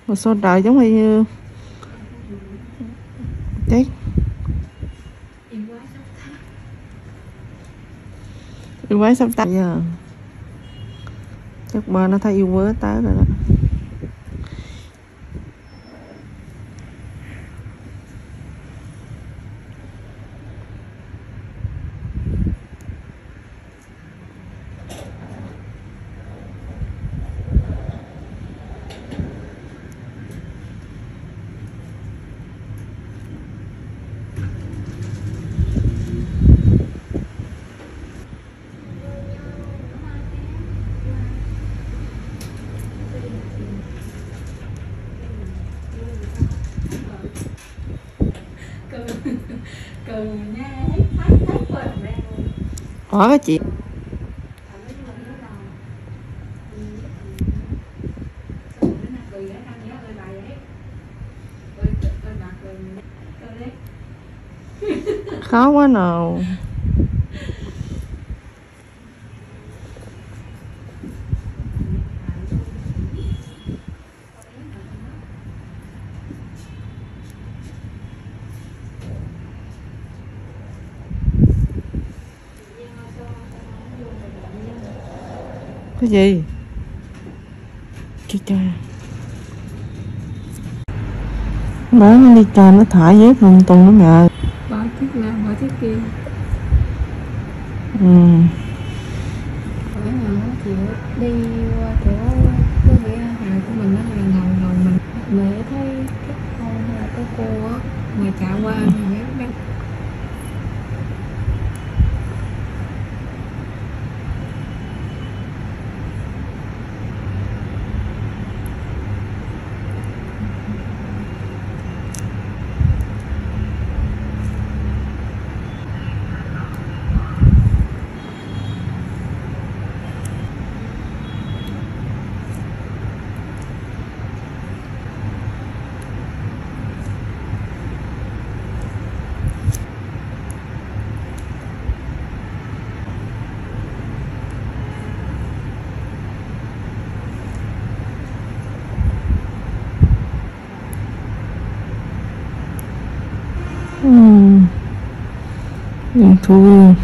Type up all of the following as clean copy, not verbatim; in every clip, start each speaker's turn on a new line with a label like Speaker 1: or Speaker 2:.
Speaker 1: Một số trời giống như đấy. Yêu quái sắp tới giờ. Chắc ba nó thấy yêu quái tới rồi đó. Cái chị khó quá nào. Cái gì? Cha. Nó đi cha nó thả dép lung tung lắm mẹ.
Speaker 2: Bỏ chiếc là bỏ chiếc kia. Phải là nó chịu đi qua chỗ cái vỉa hè của mình, nó là ngầu mình mẹ thấy cái con hay là cái cô á ngoài chợ qua thì đang
Speaker 1: Thôi.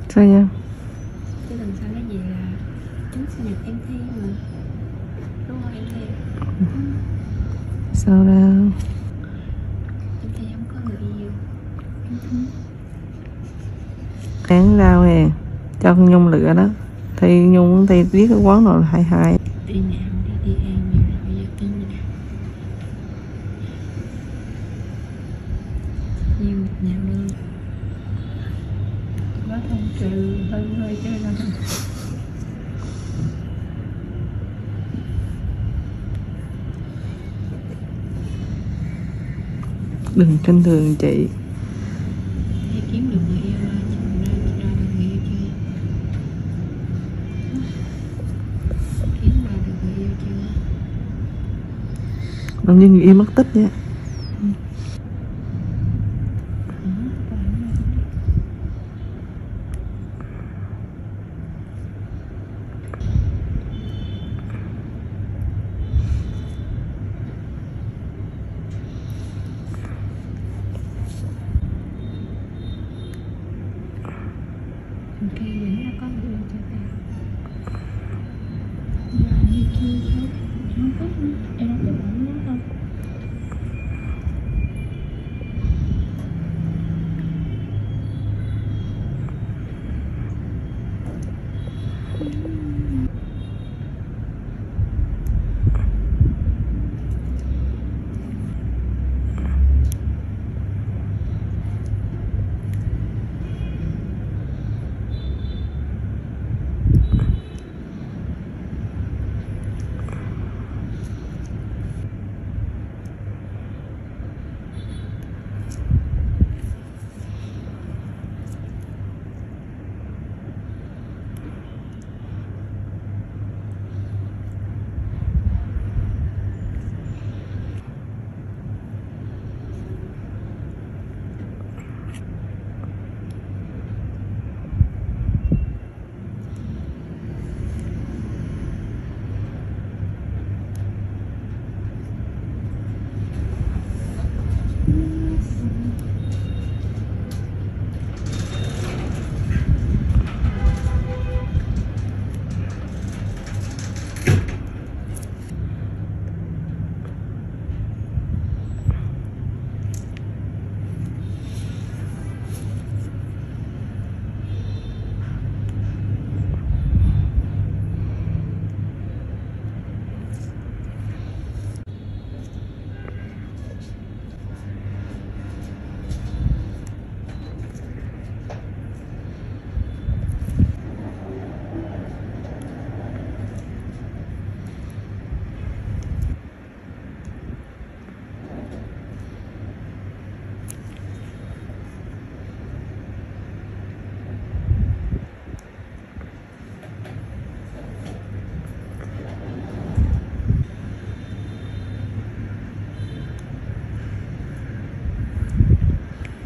Speaker 1: Sao vậy?
Speaker 2: sinh nhật em Thi mà. Đúng không em Thi?
Speaker 1: Sao đâu?
Speaker 2: Em Thi không có người yêu.
Speaker 1: Ăn rau nè, cho con Nhung lựa đó. Thì Nhung thì biết cái quán nào là 22.
Speaker 2: Đi nào đi ăn nhiều rồi bây giờ tin gì nào. Nhiều mệt nhạo luôn. Nó không trừ hơi chơi là
Speaker 1: Đừng kinh thường chị.
Speaker 2: thì kiếm được người yêu ra được người yêu chưa? Kiếm ra được người yêu chưa?
Speaker 1: Làm như người yêu mất tích nha.
Speaker 2: Khi nghĩ là có người yêu chưa ta? Dạ như chưa thấy. Không biết nữa. Em đã chụp ảnh nó không?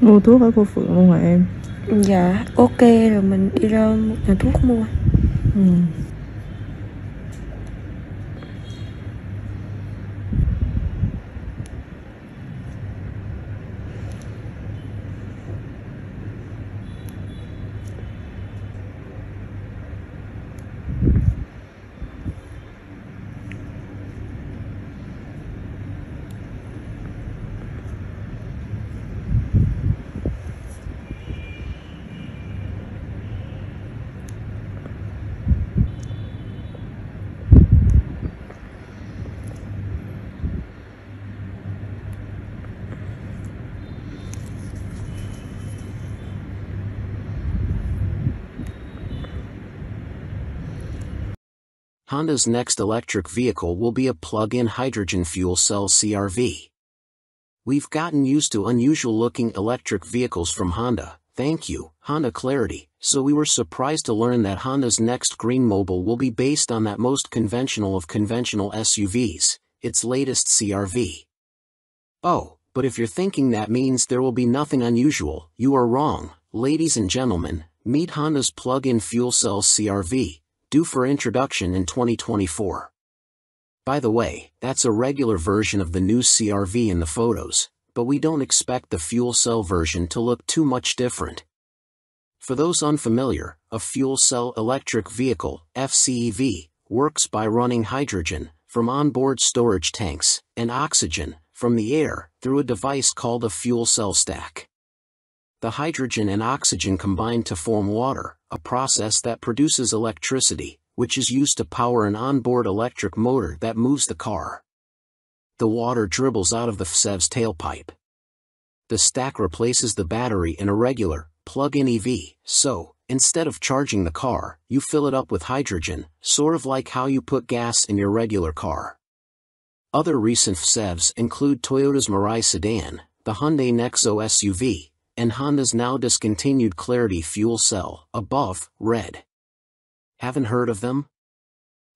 Speaker 1: Mua thuốc ở cô Phượng luôn hả em?
Speaker 3: Dạ ok rồi mình đi ra một nhà thuốc mua.
Speaker 1: Ừ.
Speaker 4: Honda's next electric vehicle will be a plug-in hydrogen fuel cell CR-V. We've gotten used to unusual-looking electric vehicles from Honda, thank you, Honda Clarity, so we were surprised to learn that Honda's next Green Mobile will be based on that most conventional of conventional SUVs, its latest CR-V. Oh, but if you're thinking that means there will be nothing unusual, you are wrong, ladies and gentlemen, meet Honda's plug-in fuel cell CR-V, due for introduction in 2024. By the way, that's a regular version of the new CR-V in the photos, but we don't expect the fuel cell version to look too much different. For those unfamiliar, a fuel cell electric vehicle, FCEV, works by running hydrogen from onboard storage tanks and oxygen from the air through a device called a fuel cell stack. The hydrogen and oxygen combine to form water, a process that produces electricity, which is used to power an onboard electric motor that moves the car. The water dribbles out of the FCEV's tailpipe. The stack replaces the battery in a regular, plug-in EV, so, instead of charging the car, you fill it up with hydrogen, sort of like how you put gas in your regular car. Other recent FCEVs include Toyota's Mirai sedan, the Hyundai Nexo SUV, and Honda's now discontinued Clarity fuel cell, above, red. Haven't heard of them?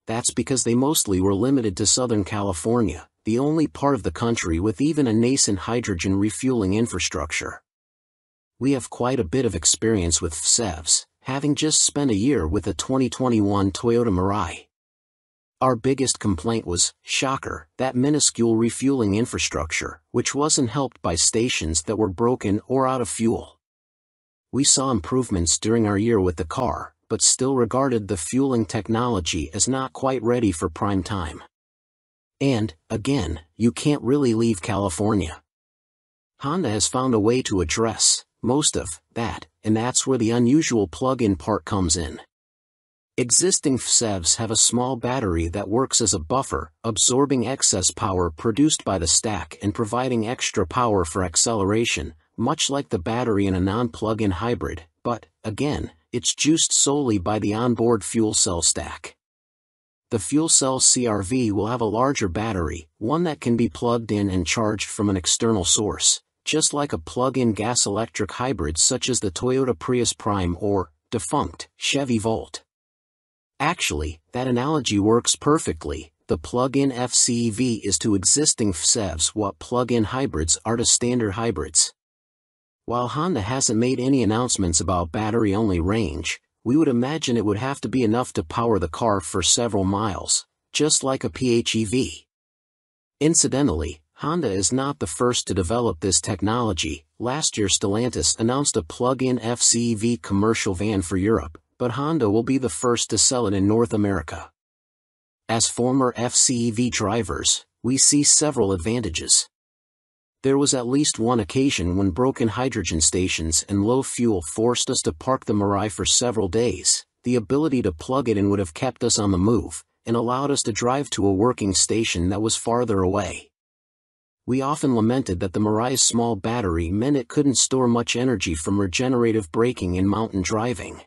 Speaker 4: That's because they mostly were limited to Southern California, the only part of the country with even a nascent hydrogen refueling infrastructure. We have quite a bit of experience with FCEVs, having just spent a year with a 2021 Toyota Mirai. Our biggest complaint was, shocker, that minuscule refueling infrastructure, which wasn't helped by stations that were broken or out of fuel. We saw improvements during our year with the car, but still regarded the fueling technology as not quite ready for prime time. And, again, you can't really leave California. Honda has found a way to address most of that, and that's where the unusual plug-in part comes in. Existing FCEVs have a small battery that works as a buffer, absorbing excess power produced by the stack and providing extra power for acceleration, much like the battery in a non-plug-in hybrid, but, again, it's juiced solely by the onboard fuel cell stack. The fuel cell CR-V will have a larger battery, one that can be plugged in and charged from an external source, just like a plug-in gas-electric hybrid such as the Toyota Prius Prime or, defunct, Chevy Volt. Actually, that analogy works perfectly. The plug-in FCEV is to existing FCEVs what plug-in hybrids are to standard hybrids. While Honda hasn't made any announcements about battery-only range, we would imagine it would have to be enough to power the car for several miles, just like a PHEV. Incidentally, Honda is not the first to develop this technology. Last year Stellantis announced a plug-in FCEV commercial van for Europe, but Honda will be the first to sell it in North America. As former FCEV drivers, we see several advantages. There was at least one occasion when broken hydrogen stations and low fuel forced us to park the Mirai for several days. The ability to plug it in would have kept us on the move, and allowed us to drive to a working station that was farther away. We often lamented that the Mirai's small battery meant it couldn't store much energy from regenerative braking in mountain driving.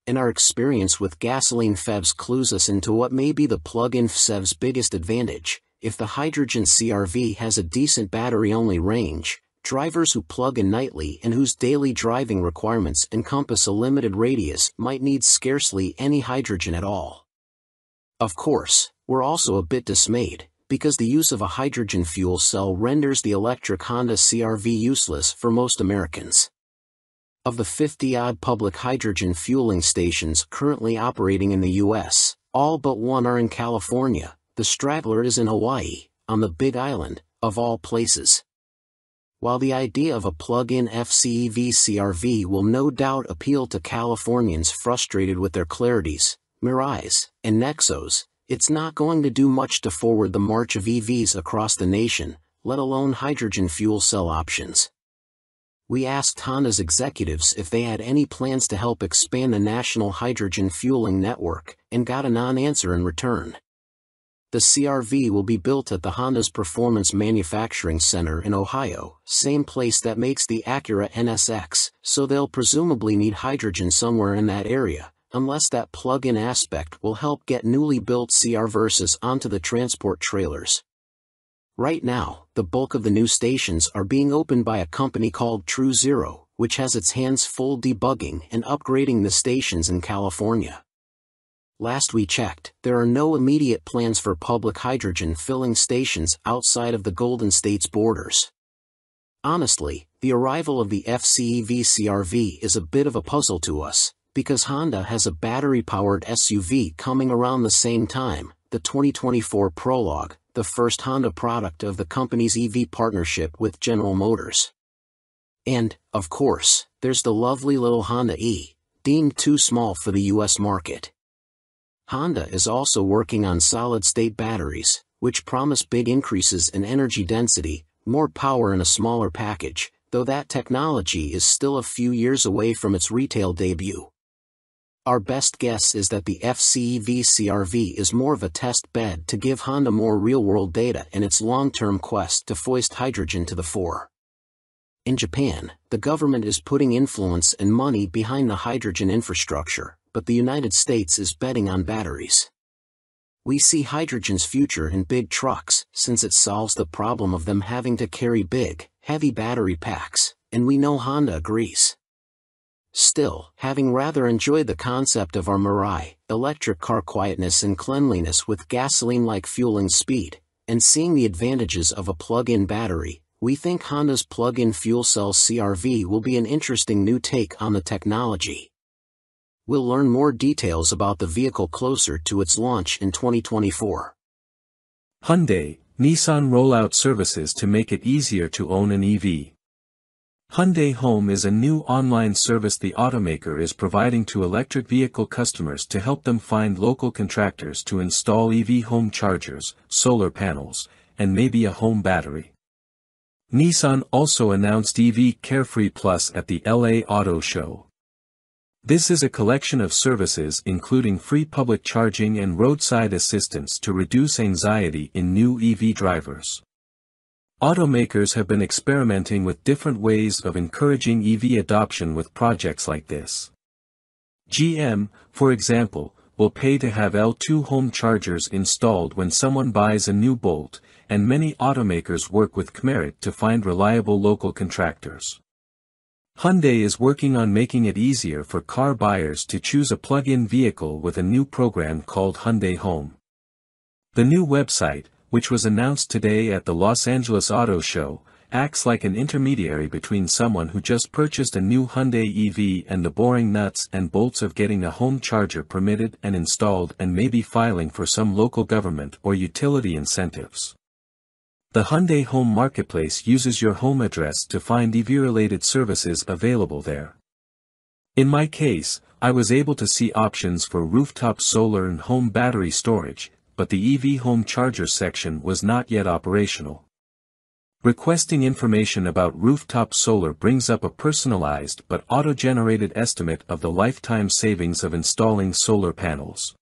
Speaker 4: And our experience with gasoline FCEVs clues us into what may be the plug-in FCEV's biggest advantage. If the hydrogen CR-V has a decent battery-only range, drivers who plug in nightly and whose daily driving requirements encompass a limited radius might need scarcely any hydrogen at all. Of course, we're also a bit dismayed, because the use of a hydrogen fuel cell renders the electric Honda CR-V useless for most Americans. Of the 50-odd public hydrogen fueling stations currently operating in the U.S., all but one are in California. The straggler is in Hawaii, on the Big Island, of all places. While the idea of a plug-in FCEV CR-V will no doubt appeal to Californians frustrated with their Clarities, Mirais, and Nexos, it's not going to do much to forward the march of EVs across the nation, let alone hydrogen fuel cell options. We asked Honda's executives if they had any plans to help expand the national hydrogen fueling network, and got a non-answer in return. The CR-V will be built at the Honda's Performance Manufacturing Center in Ohio, same place that makes the Acura NSX, so they'll presumably need hydrogen somewhere in that area, unless that plug-in aspect will help get newly built CR-Versas onto the transport trailers. Right now, the bulk of the new stations are being opened by a company called True Zero, which has its hands full debugging and upgrading the stations in California. Last we checked, there are no immediate plans for public hydrogen filling stations outside of the Golden State's borders. Honestly, the arrival of the FCEV CR-V is a bit of a puzzle to us, because Honda has a battery-powered SUV coming around the same time, the 2024 Prologue, the first Honda product of the company's EV partnership with General Motors. And, of course, there's the lovely little Honda E, deemed too small for the US market. Honda is also working on solid-state batteries, which promise big increases in energy density, more power in a smaller package, though that technology is still a few years away from its retail debut. Our best guess is that the FCEV CR-V is more of a test bed to give Honda more real-world data in its long-term quest to foist hydrogen to the fore. In Japan, the government is putting influence and money behind the hydrogen infrastructure, but the United States is betting on batteries. We see hydrogen's future in big trucks, since it solves the problem of them having to carry big, heavy battery packs, and we know Honda agrees. Still, having rather enjoyed the concept of our Mirai, electric car quietness and cleanliness with gasoline-like fueling speed, and seeing the advantages of a plug-in battery, we think Honda's plug-in fuel cell CR-V will be an interesting new take on the technology. We'll learn more details about the vehicle closer to its launch in 2024.
Speaker 5: Hyundai, Nissan roll out services to make it easier to own an EV. Hyundai Home is a new online service the automaker is providing to electric vehicle customers to help them find local contractors to install EV home chargers, solar panels, and maybe a home battery. Nissan also announced EV Carefree Plus at the LA Auto Show. This is a collection of services including free public charging and roadside assistance to reduce anxiety in new EV drivers. Automakers have been experimenting with different ways of encouraging EV adoption with projects like this. GM, for example, will pay to have L2 home chargers installed when someone buys a new Bolt, and many automakers work with Kmerit to find reliable local contractors. Hyundai is working on making it easier for car buyers to choose a plug-in vehicle with a new program called Hyundai Home. The new website, which was announced today at the Los Angeles Auto Show, acts like an intermediary between someone who just purchased a new Hyundai EV and the boring nuts and bolts of getting a home charger permitted and installed and maybe filing for some local government or utility incentives. The Hyundai Home Marketplace uses your home address to find EV-related services available there. In my case, I was able to see options for rooftop solar and home battery storage, but the EV home charger section was not yet operational. Requesting information about rooftop solar brings up a personalized but auto-generated estimate of the lifetime savings of installing solar panels.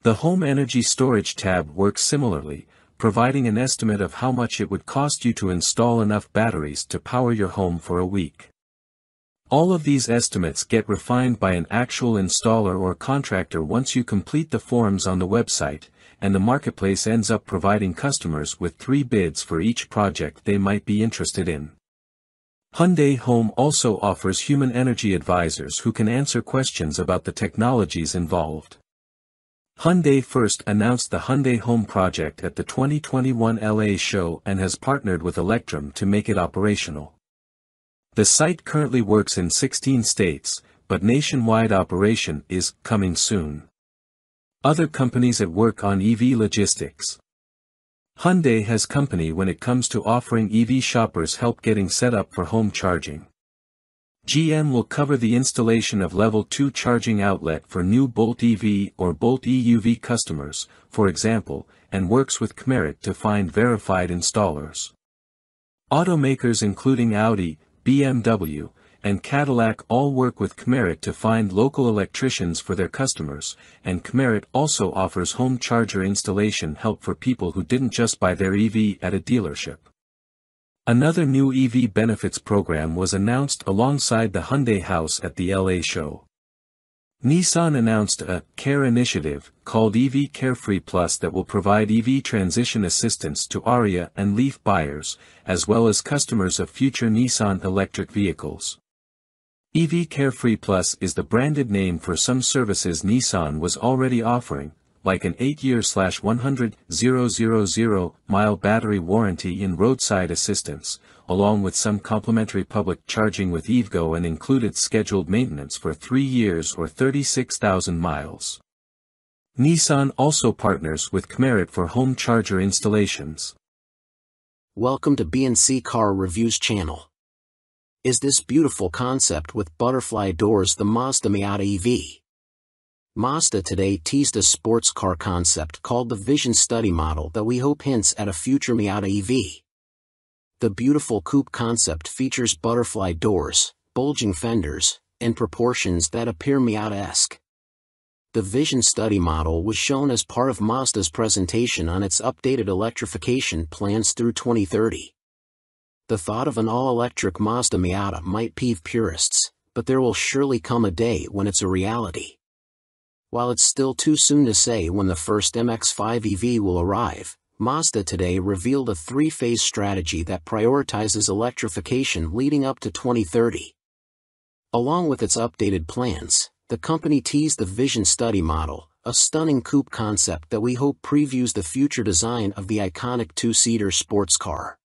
Speaker 5: The Home Energy Storage tab works similarly, providing an estimate of how much it would cost you to install enough batteries to power your home for a week. All of these estimates get refined by an actual installer or contractor once you complete the forms on the website, and the marketplace ends up providing customers with 3 bids for each project they might be interested in. Hyundai Home also offers human energy advisors who can answer questions about the technologies involved. Hyundai first announced the Hyundai Home project at the 2021 LA show and has partnered with Electrum to make it operational. The site currently works in 16 states, but nationwide operation is coming soon. Other companies at work on EV logistics. Hyundai has company when it comes to offering EV shoppers help getting set up for home charging. GM will cover the installation of Level 2 charging outlet for new Bolt EV or Bolt EUV customers, for example, and works with Kmerit to find verified installers. Automakers including Audi, BMW, and Cadillac all work with Kmerit to find local electricians for their customers, and Kmerit also offers home charger installation help for people who didn't just buy their EV at a dealership. Another new EV benefits program was announced alongside the Hyundai House at the LA show. Nissan announced a CARE initiative called EV Carefree Plus that will provide EV transition assistance to Ariya and Leaf buyers, as well as customers of future Nissan electric vehicles. EV Carefree Plus is the branded name for some services Nissan was already offering, like an 8-year/100,000 mile battery warranty and roadside assistance, along with some complimentary public charging with EVgo and included scheduled maintenance for 3 years or 36,000 miles. Nissan also partners with Kmerit for home charger installations.
Speaker 4: Welcome to B&C Car Reviews channel. Is this beautiful concept with butterfly doors the Mazda Miata EV? Mazda today teased a sports car concept called the Vision Study model that we hope hints at a future Miata EV. The beautiful coupe concept features butterfly doors, bulging fenders, and proportions that appear Miata-esque. The Vision Study model was shown as part of Mazda's presentation on its updated electrification plans through 2030. The thought of an all-electric Mazda Miata might peeve purists, but there will surely come a day when it's a reality. While it's still too soon to say when the first MX-5 EV will arrive, Mazda today revealed a three-phase strategy that prioritizes electrification leading up to 2030. Along with its updated plans, the company teased the Vision Study model, a stunning coupe concept that we hope previews the future design of the iconic two-seater sports car.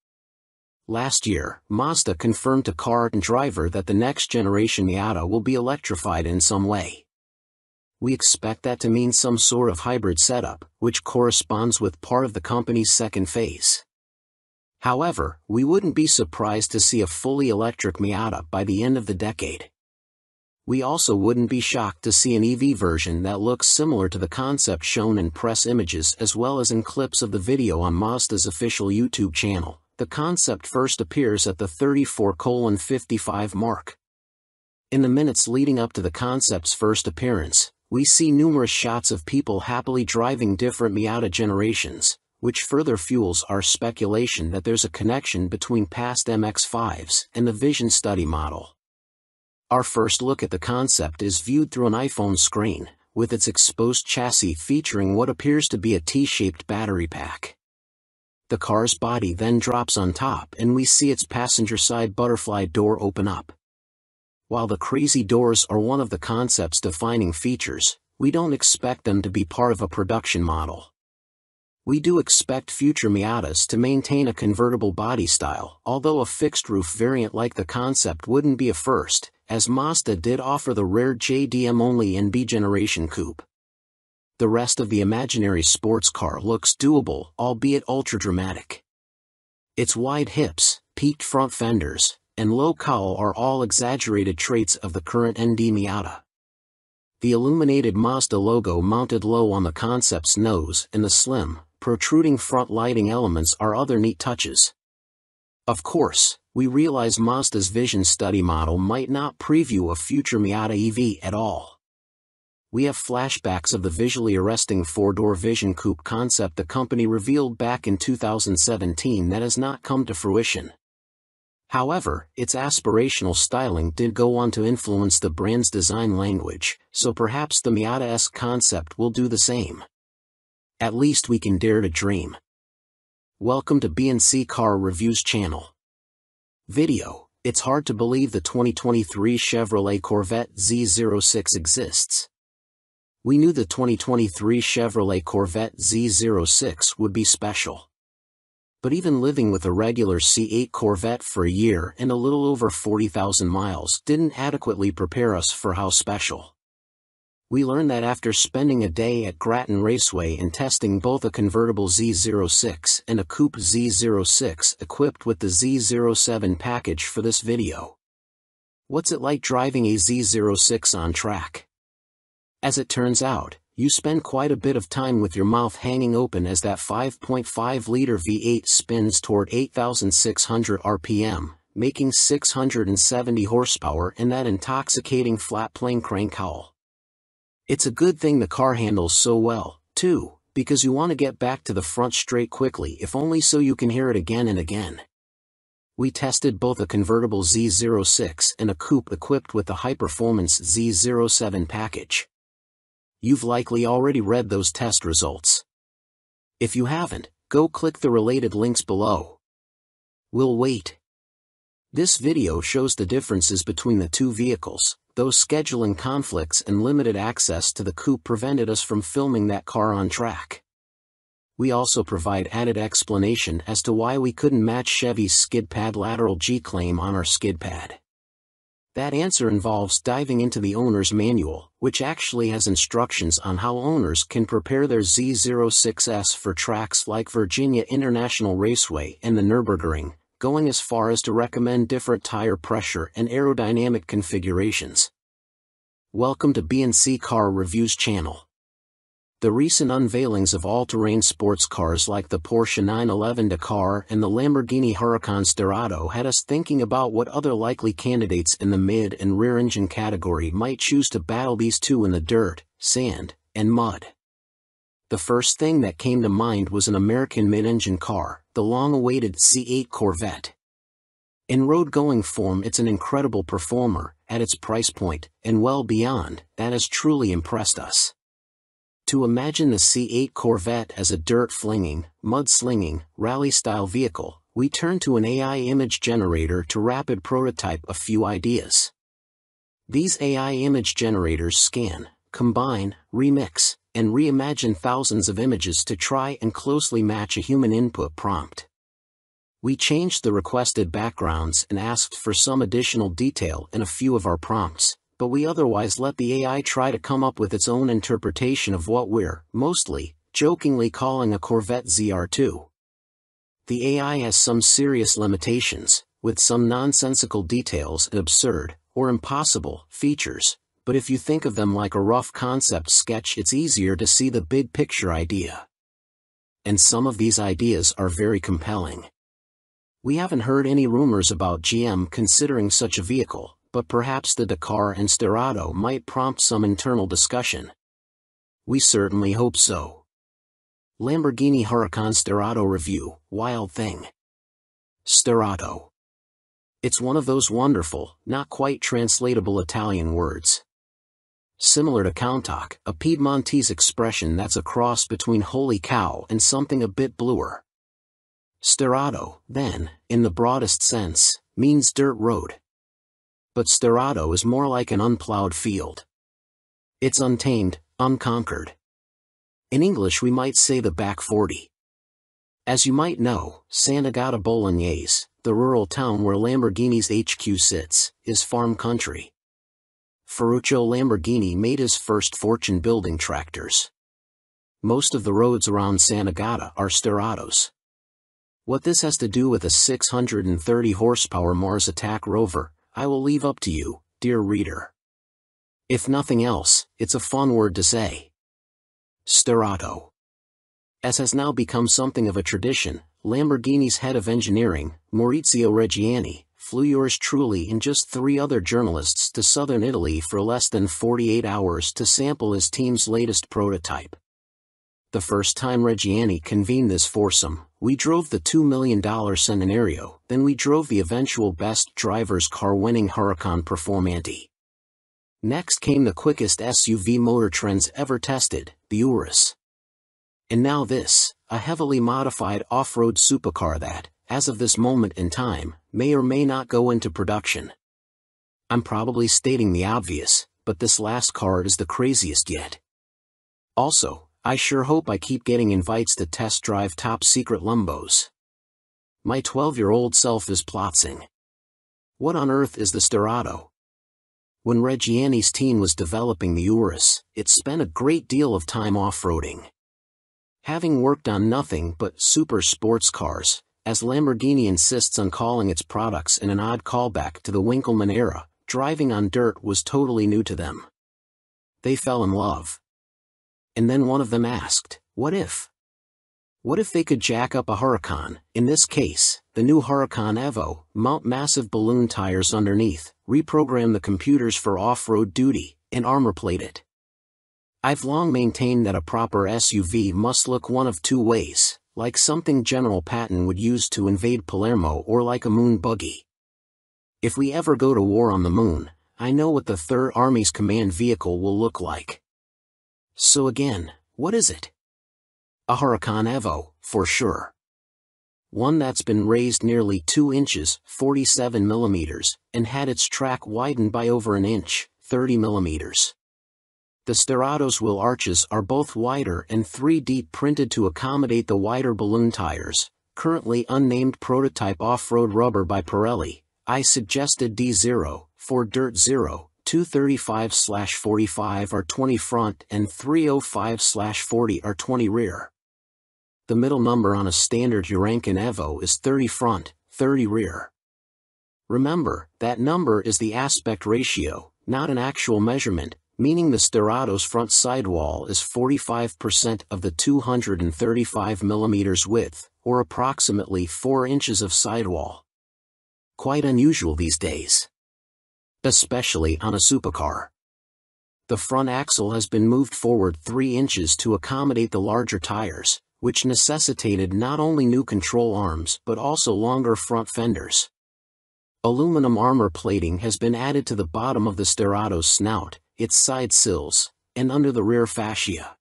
Speaker 4: Last year, Mazda confirmed to Car and Driver that the next-generation Miata will be electrified in some way. We expect that to mean some sort of hybrid setup, which corresponds with part of the company's second phase. However, we wouldn't be surprised to see a fully electric Miata by the end of the decade. We also wouldn't be shocked to see an EV version that looks similar to the concept shown in press images as well as in clips of the video on Mazda's official YouTube channel. The concept first appears at the 34:55 mark. In the minutes leading up to the concept's first appearance, we see numerous shots of people happily driving different Miata generations, which further fuels our speculation that there's a connection between past MX-5s and the Vision Study model. Our first look at the concept is viewed through an iPhone screen, with its exposed chassis featuring what appears to be a T-shaped battery pack. The car's body then drops on top and we see its passenger side butterfly door open up. While the crazy doors are one of the concept's defining features, we don't expect them to be part of a production model. We do expect future Miatas to maintain a convertible body style, although a fixed-roof variant like the concept wouldn't be a first, as Mazda did offer the rare JDM-only NB generation coupe. The rest of the imaginary sports car looks doable, albeit ultra-dramatic. Its wide hips, peaked front fenders, and low cowl are all exaggerated traits of the current ND Miata. The illuminated Mazda logo mounted low on the concept's nose and the slim, protruding front lighting elements are other neat touches. Of course, we realize Mazda's Vision Study model might not preview a future Miata EV at all. We have flashbacks of the visually arresting four-door Vision Coupe concept the company revealed back in 2017 that has not come to fruition. However, its aspirational styling did go on to influence the brand's design language, so perhaps the Miata-esque concept will do the same. At least we can dare to dream. Welcome to B&C Car Reviews channel. Video: it's hard to believe the 2023 Chevrolet Corvette Z06 exists. We knew the 2023 Chevrolet Corvette Z06 would be special. But even living with a regular C8 Corvette for a year and a little over 40,000 miles didn't adequately prepare us for how special. We learned that after spending a day at Grattan Raceway and testing both a convertible Z06 and a coupe Z06 equipped with the Z07 package for this video. What's it like driving a Z06 on track? As it turns out, you spend quite a bit of time with your mouth hanging open as that 5.5-liter V8 spins toward 8,600 RPM, making 670 horsepower in that intoxicating flat-plane crank cowl. It's a good thing the car handles so well, too, because you want to get back to the front straight quickly if only so you can hear it again and again. We tested both a convertible Z06 and a coupe equipped with the high-performance Z07 package. You've likely already read those test results. If you haven't, go click the related links below. We'll wait. This video shows the differences between the two vehicles, though scheduling conflicts and limited access to the coupe prevented us from filming that car on track. We also provide added explanation as to why we couldn't match Chevy's skid pad lateral G-claim on our skid pad. That answer involves diving into the owner's manual, which actually has instructions on how owners can prepare their Z06s for tracks like Virginia International Raceway and the Nürburgring, going as far as to recommend different tire pressure and aerodynamic configurations. Welcome to B&C Car Reviews channel. The recent unveilings of all-terrain sports cars like the Porsche 911 Dakar and the Lamborghini Huracan Sterrato had us thinking about what other likely candidates in the mid and rear-engine category might choose to battle these two in the dirt, sand, and mud. The first thing that came to mind was an American mid-engine car, the long-awaited C8 Corvette. In road-going form, it's an incredible performer, at its price point, and well beyond, that has truly impressed us. To imagine the C8 Corvette as a dirt-flinging, mud-slinging, rally-style vehicle, we turn to an AI image generator to rapid prototype a few ideas. These AI image generators scan, combine, remix, and reimagine thousands of images to try and closely match a human input prompt. We changed the requested backgrounds and asked for some additional detail in a few of our prompts, but we otherwise let the AI try to come up with its own interpretation of what we're, mostly, jokingly calling a Corvette ZR2. The AI has some serious limitations, with some nonsensical details and absurd, or impossible, features, but if you think of them like a rough concept sketch, it's easier to see the big picture idea. And some of these ideas are very compelling. We haven't heard any rumors about GM considering such a vehicle, but perhaps the Dakar and Sterrato might prompt some internal discussion. We certainly hope so. Lamborghini Huracan Sterrato review, wild thing. Sterrato. It's one of those wonderful, not quite translatable Italian words. Similar to Countach, a Piedmontese expression that's a cross between holy cow and something a bit bluer. Sterrato, then, in the broadest sense, means dirt road. But Sterrato is more like an unplowed field. It's untamed, unconquered. In English we might say the back 40. As you might know, Sant'Agata Bolognese, the rural town where Lamborghini's HQ sits, is farm country. Ferruccio Lamborghini made his first fortune building tractors. Most of the roads around Sant'Agata are Sterratos. What this has to do with a 630 horsepower Mars Attack rover, I will leave up to you, dear reader. If nothing else, it's a fun word to say. Sterrato. As has now become something of a tradition, Lamborghini's head of engineering, Maurizio Reggiani, flew yours truly and just 3 other journalists to southern Italy for less than 48 hours to sample his team's latest prototype. The first time Reggiani convened this foursome, we drove the $2 million Centenario, then we drove the eventual best driver's car winning Huracan Performante. Next came the quickest SUV Motor Trend's ever tested, the Urus. And now this, a heavily modified off-road supercar that, as of this moment in time, may or may not go into production. I'm probably stating the obvious, but this last car is the craziest yet. Also, I sure hope I keep getting invites to test drive top-secret Lumbos. My 12-year-old self is plotting. What on earth is the Sterrato? When Reggiani's team was developing the Urus, it spent a great deal of time off-roading. Having worked on nothing but super sports cars, as Lamborghini insists on calling its products in an odd callback to the Winkleman era, driving on dirt was totally new to them. They fell in love. And then one of them asked, what if? What if they could jack up a Huracan, in this case, the new Huracan Evo, mount massive balloon tires underneath, reprogram the computers for off-road duty, and armor-plate it? I've long maintained that a proper SUV must look one of two ways, like something General Patton would use to invade Palermo or like a moon buggy. If we ever go to war on the moon, I know what the Third Army's command vehicle will look like. So again, what is it? A Huracan Evo, for sure. One that's been raised nearly 2 inches, 47 millimeters, and had its track widened by over an inch, 30 millimeters. The Sterrato's wheel arches are both wider and 3D printed to accommodate the wider balloon tires, currently unnamed prototype off-road rubber by Pirelli. I suggested D0, Ford Dirt Zero, 235/45 R20 front and 305/40 R20 rear. The middle number on a standard Huracan Evo is 30 front, 30 rear. Remember, that number is the aspect ratio, not an actual measurement, meaning the Sterado's front sidewall is 45% of the 235 mm width, or approximately 4 inches of sidewall. Quite unusual these days. Especially on a supercar. The front axle has been moved forward 3 inches to accommodate the larger tires, which necessitated not only new control arms but also longer front fenders. Aluminum armor plating has been added to the bottom of the Sterado's snout, its side sills, and under the rear fascia.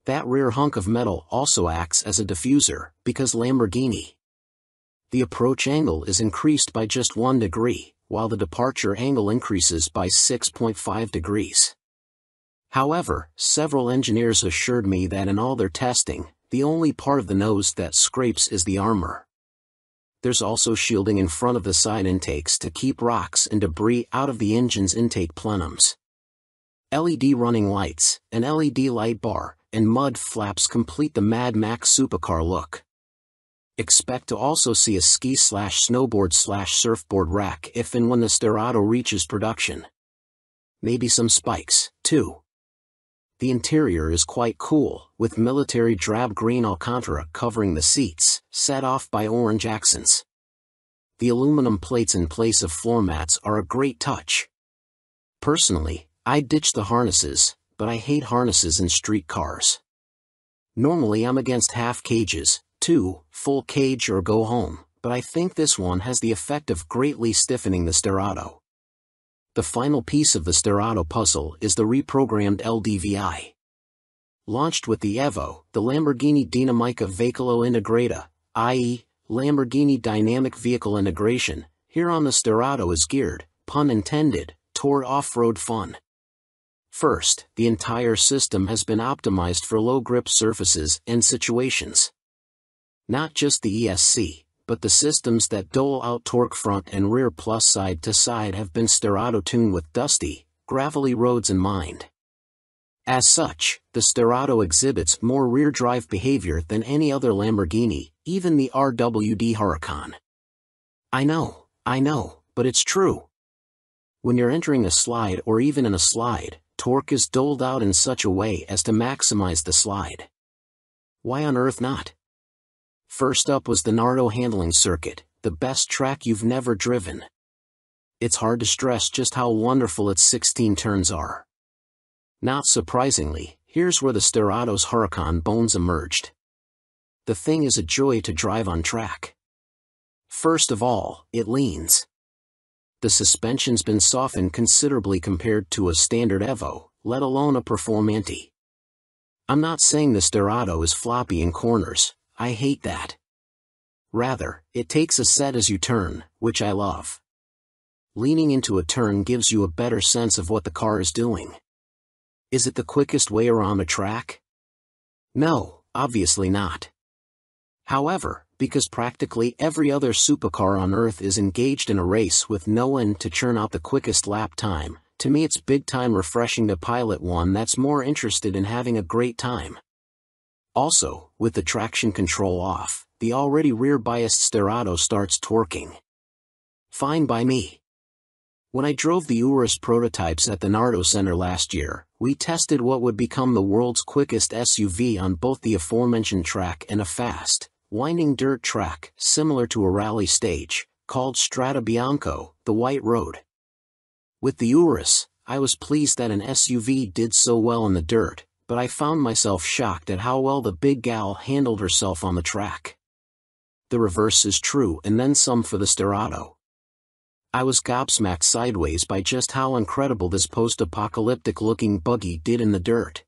Speaker 4: That rear hunk of metal also acts as a diffuser, because Lamborghini. The approach angle is increased by just 1 degree, while the departure angle increases by 6.5 degrees. However, several engineers assured me that in all their testing, the only part of the nose that scrapes is the armor. There's also shielding in front of the side intakes to keep rocks and debris out of the engine's intake plenums. LED running lights, an LED light bar, and mud flaps complete the Mad Max supercar look. Expect to also see a ski/snowboard/surfboard rack if and when the Sterado reaches production. Maybe some spikes, too. The interior is quite cool, with military drab green Alcantara covering the seats, set off by orange accents. The aluminum plates in place of floor mats are a great touch. Personally, I ditch the harnesses, but I hate harnesses in street cars. Normally I'm against half cages, full cage or go home, but I think this one has the effect of greatly stiffening the Sterado. The final piece of the Sterado puzzle is the reprogrammed LDVI. Launched with the Evo, the Lamborghini Dinamica Veicolo Integrata, i.e., Lamborghini Dynamic Vehicle Integration, here on the Sterado is geared, pun intended, toward off-road fun. First, the entire system has been optimized for low-grip surfaces and situations. Not just the ESC, but the systems that dole out torque front and rear plus side to side have been Sterado tuned with dusty, gravelly roads in mind. As such, the Sterado exhibits more rear-drive behavior than any other Lamborghini, even the RWD Huracan. I know, but it's true. When you're entering a slide or even in a slide, torque is doled out in such a way as to maximize the slide. Why on earth not? First up was the Nardo handling circuit, the best track you've never driven. It's hard to stress just how wonderful its 16 turns are. Not surprisingly, here's where the Sterado's Huracan bones emerged. The thing is a joy to drive on track. First of all, it leans. The suspension's been softened considerably compared to a standard Evo, let alone a Performante. I'm not saying the Sterado is floppy in corners. I hate that. Rather, it takes a set as you turn, which I love. Leaning into a turn gives you a better sense of what the car is doing. Is it the quickest way around a track? No, obviously not. However, because practically every other supercar on Earth is engaged in a race with no end to churn out the quickest lap time, to me it's big time refreshing to pilot one that's more interested in having a great time. Also, with the traction control off, the already rear-biased Sterado starts torquing. Fine by me. When I drove the Urus prototypes at the Nardo Center last year, we tested what would become the world's quickest SUV on both the aforementioned track and a fast, winding dirt track similar to a rally stage, called Strada Bianco, the White Road. With the Urus, I was pleased that an SUV did so well in the dirt, but I found myself shocked at how well the big gal handled herself on the track. The reverse is true and then some for the Sterado. I was gobsmacked sideways by just how incredible this post-apocalyptic-looking buggy did in the dirt.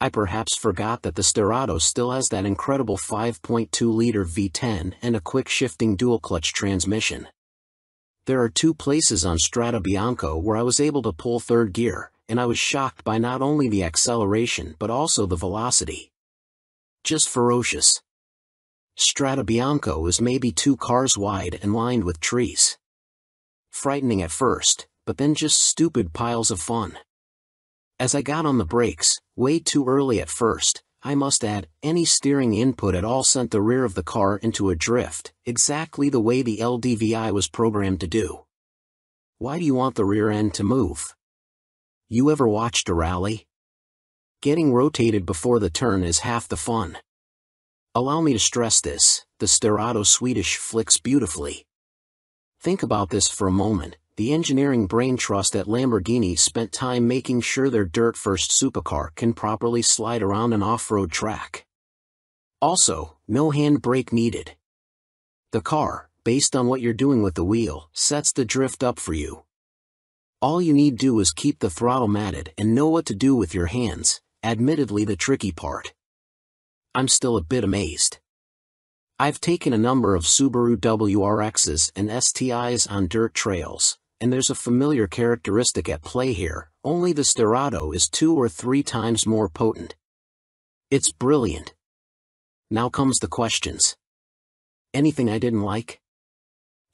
Speaker 4: I perhaps forgot that the Sterado still has that incredible 5.2-liter V10 and a quick-shifting dual-clutch transmission. There are 2 places on Strada Bianco where I was able to pull third gear, and I was shocked by not only the acceleration but also the velocity. Just ferocious. Strada Bianco is maybe 2 cars wide and lined with trees. Frightening at first, but then just stupid piles of fun. As I got on the brakes, way too early at first, I must add, any steering input at all sent the rear of the car into a drift, exactly the way the LDVI was programmed to do. Why do you want the rear end to move? You ever watched a rally? Getting rotated before the turn is half the fun. Allow me to stress this, the Sterrato Swedish flicks beautifully. Think about this for a moment. The engineering brain trust at Lamborghini spent time making sure their dirt-first supercar can properly slide around an off-road track. Also, no handbrake needed. The car, based on what you're doing with the wheel, sets the drift up for you. All you need do is keep the throttle matted and know what to do with your hands, admittedly the tricky part. I'm still a bit amazed. I've taken a number of Subaru WRXs and STIs on dirt trails, and there's a familiar characteristic at play here, only the Sterrato is 2 or 3 times more potent. It's brilliant. Now comes the questions. Anything I didn't like?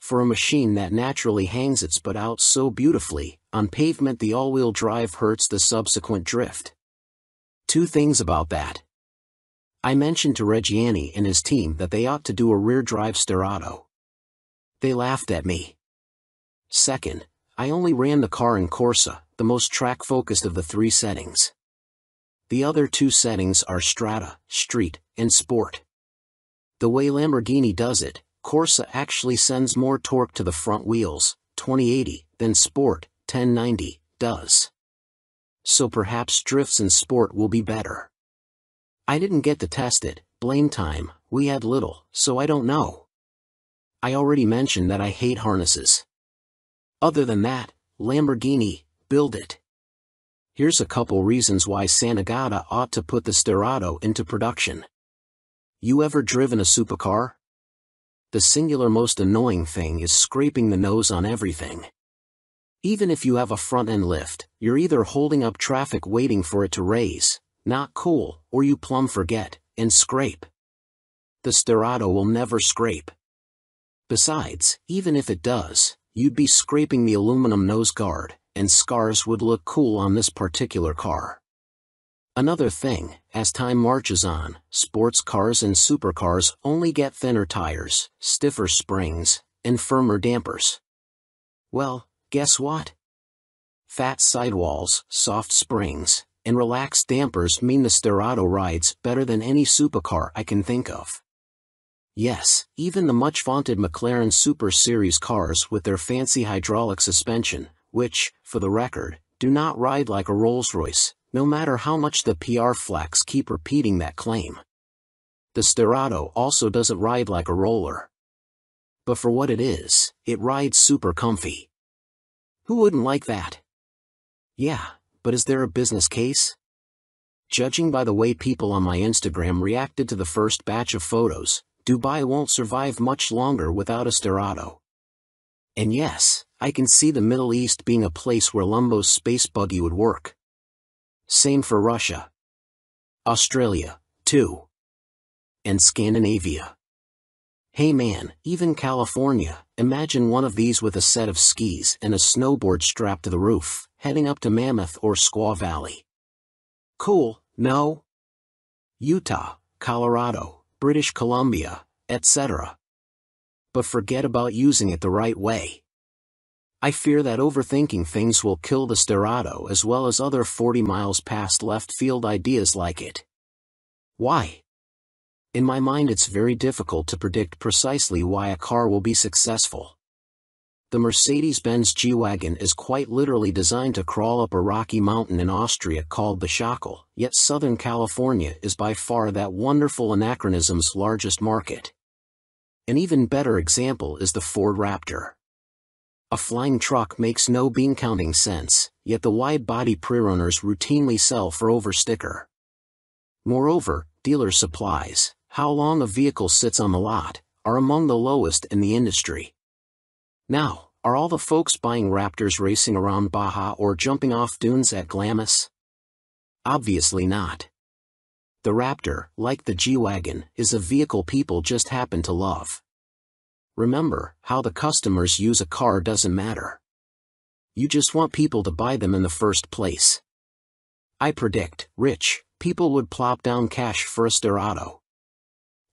Speaker 4: For a machine that naturally hangs its butt out so beautifully, on pavement the all-wheel drive hurts the subsequent drift. 2 things about that. I mentioned to Reggiani and his team that they ought to do a rear-drive Sterrato. They laughed at me. Second, I only ran the car in Corsa, the most track-focused of the 3 settings. The other 2 settings are Strada, Street, and Sport. The way Lamborghini does it, Corsa actually sends more torque to the front wheels, 2080, than Sport, 1090, does. So perhaps drifts in Sport will be better. I didn't get to test it, blame time, we had little, so I don't know. I already mentioned that I hate harnesses. Other than that, Lamborghini, build it. Here's a couple reasons why Santagata ought to put the Sterrato into production. You ever driven a supercar? The singular most annoying thing is scraping the nose on everything. Even if you have a front-end lift, you're either holding up traffic waiting for it to raise, not cool, or you plumb forget, and scrape. The Sterrato will never scrape. Besides, even if it does, you'd be scraping the aluminum nose guard, and scars would look cool on this particular car. Another thing, as time marches on, sports cars and supercars only get thinner tires, stiffer springs, and firmer dampers. Well, guess what? Fat sidewalls, soft springs, and relaxed dampers mean the Sterrato rides better than any supercar I can think of. Yes, even the much-vaunted McLaren Super Series cars with their fancy hydraulic suspension, which, for the record, do not ride like a Rolls-Royce, no matter how much the PR flacks keep repeating that claim. The Sterrato also doesn't ride like a roller. But for what it is, it rides super comfy. Who wouldn't like that? Yeah, but is there a business case? Judging by the way people on my Instagram reacted to the first batch of photos, Dubai won't survive much longer without a Sterrato. And yes, I can see the Middle East being a place where Lumbo's space buggy would work. Same for Russia. Australia, too. And Scandinavia. Hey man, even California, imagine one of these with a set of skis and a snowboard strapped to the roof, heading up to Mammoth or Squaw Valley. Cool, no? Utah, Colorado, British Columbia, etc. But forget about using it the right way. I fear that overthinking things will kill the Sterrato as well as other 40 miles past left field ideas like it. Why? In my mind it's very difficult to predict precisely why a car will be successful. The Mercedes-Benz G-Wagon is quite literally designed to crawl up a rocky mountain in Austria called the Schakal, yet Southern California is by far that wonderful anachronism's largest market. An even better example is the Ford Raptor. A flying truck makes no bean-counting sense, yet the wide-body pre-runners routinely sell for over sticker. Moreover, dealer supplies, how long a vehicle sits on the lot, are among the lowest in the industry. Now, are all the folks buying Raptors racing around Baja or jumping off dunes at Glamis? Obviously not. The Raptor, like the G-Wagon, is a vehicle people just happen to love. Remember, how the customers use a car doesn't matter. You just want people to buy them in the first place. I predict, rich people would plop down cash for a Sterrato.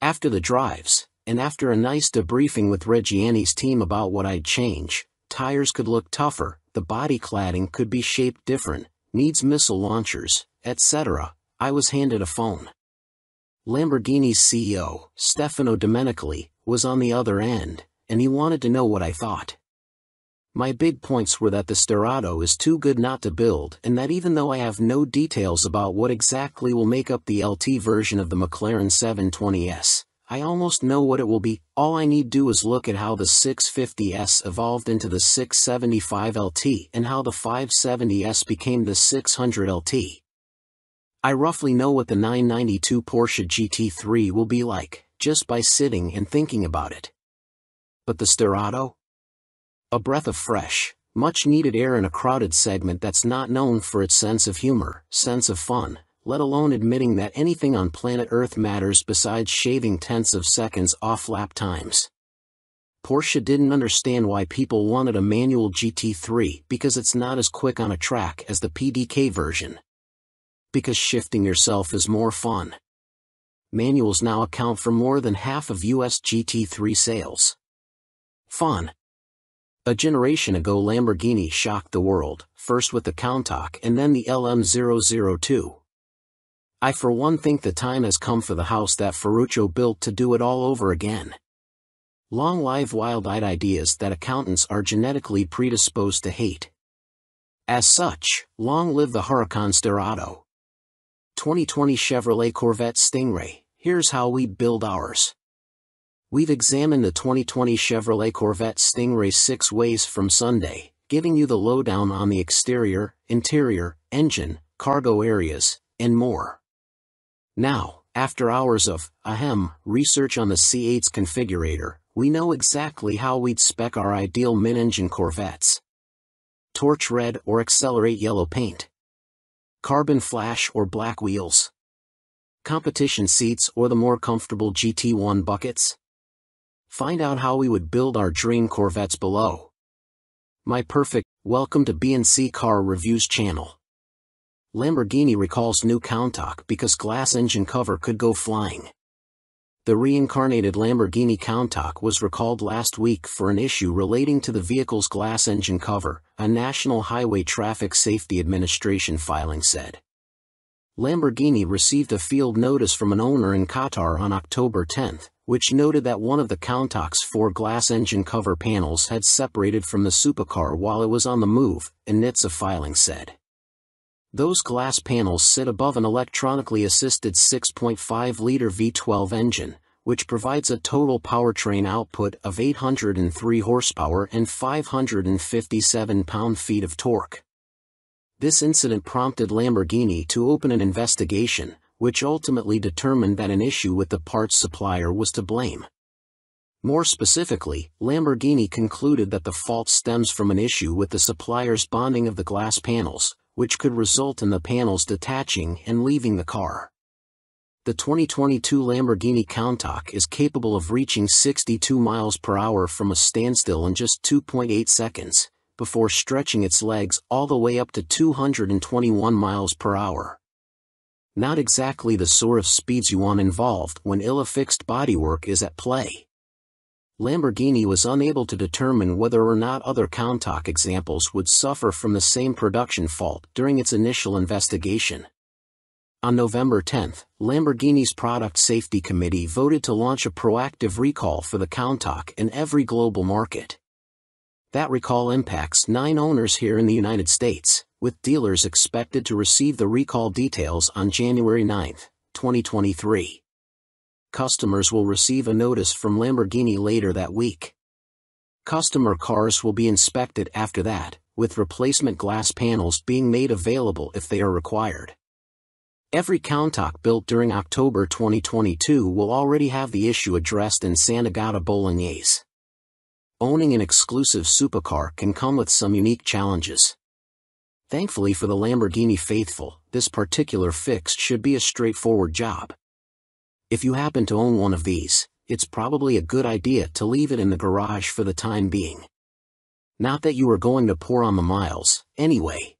Speaker 4: After the drives, and after a nice debriefing with Reggiani's team about what I'd change, tires could look tougher, the body cladding could be shaped different, needs missile launchers, etc., I was handed a phone. Lamborghini's CEO, Stefano Domenicali, was on the other end, and he wanted to know what I thought. My big points were that the Sterrato is too good not to build, and that even though I have no details about what exactly will make up the LT version of the McLaren 720S, I almost know what it will be. All I need do is look at how the 650S evolved into the 675 LT and how the 570S became the 600 LT. I roughly know what the 992 Porsche GT3 will be like, just by sitting and thinking about it. But the Sterrato? A breath of fresh, much-needed air in a crowded segment that's not known for its sense of humor, sense of fun, let alone admitting that anything on planet Earth matters besides shaving tenths of seconds off lap times. Porsche didn't understand why people wanted a manual GT3 because it's not as quick on a track as the PDK version. Because shifting yourself is more fun. Manuals now account for more than half of US GT3 sales. Fun. A generation ago Lamborghini shocked the world, first with the Countach and then the LM002. I for one think the time has come for the house that Ferruccio built to do it all over again. Long live wild-eyed ideas that accountants are genetically predisposed to hate. As such, long live the Huracan Sterrato. 2020 Chevrolet Corvette Stingray, here's how we build ours. We've examined the 2020 Chevrolet Corvette Stingray 6 ways from Sunday, giving you the lowdown on the exterior, interior, engine, cargo areas, and more. Now, after hours of, research on the C8's configurator, we know exactly how we'd spec our ideal mid-engine Corvettes. Torch red or accelerate yellow paint. Carbon flash or black wheels. Competition seats or the more comfortable GT1 buckets. Find out how we would build our dream Corvettes below. My perfect, welcome to B&C Car Reviews channel. Lamborghini recalls new Countach because glass engine cover could go flying. The reincarnated Lamborghini Countach was recalled last week for an issue relating to the vehicle's glass engine cover, a National Highway Traffic Safety Administration filing said. Lamborghini received a field notice from an owner in Qatar on October 10, which noted that one of the Countach's 4 glass engine cover panels had separated from the supercar while it was on the move, a NHTSA filing said. Those glass panels sit above an electronically assisted 6.5-liter V12 engine, which provides a total powertrain output of 803 horsepower and 557 pound-feet of torque. This incident prompted Lamborghini to open an investigation, which ultimately determined that an issue with the parts supplier was to blame. More specifically, Lamborghini concluded that the fault stems from an issue with the supplier's bonding of the glass panels, which could result in the panels detaching and leaving the car. The 2022 Lamborghini Countach is capable of reaching 62 miles per hour from a standstill in just 2.8 seconds, before stretching its legs all the way up to 221 miles per hour. Not exactly the sort of speeds you want involved when ill-affixed bodywork is at play. Lamborghini was unable to determine whether or not other Countach examples would suffer from the same production fault during its initial investigation. On November 10, Lamborghini's Product Safety Committee voted to launch a proactive recall for the Countach in every global market. That recall impacts 9 owners here in the United States, with dealers expected to receive the recall details on January 9, 2023. Customers will receive a notice from Lamborghini later that week. Customer cars will be inspected after that, with replacement glass panels being made available if they are required. Every Countach built during October 2022 will already have the issue addressed in Sant'Agata Bolognese. Owning an exclusive supercar can come with some unique challenges. Thankfully for the Lamborghini faithful, this particular fix should be a straightforward job. If you happen to own one of these, it's probably a good idea to leave it in the garage for the time being. Not that you are going to pour on the miles, anyway.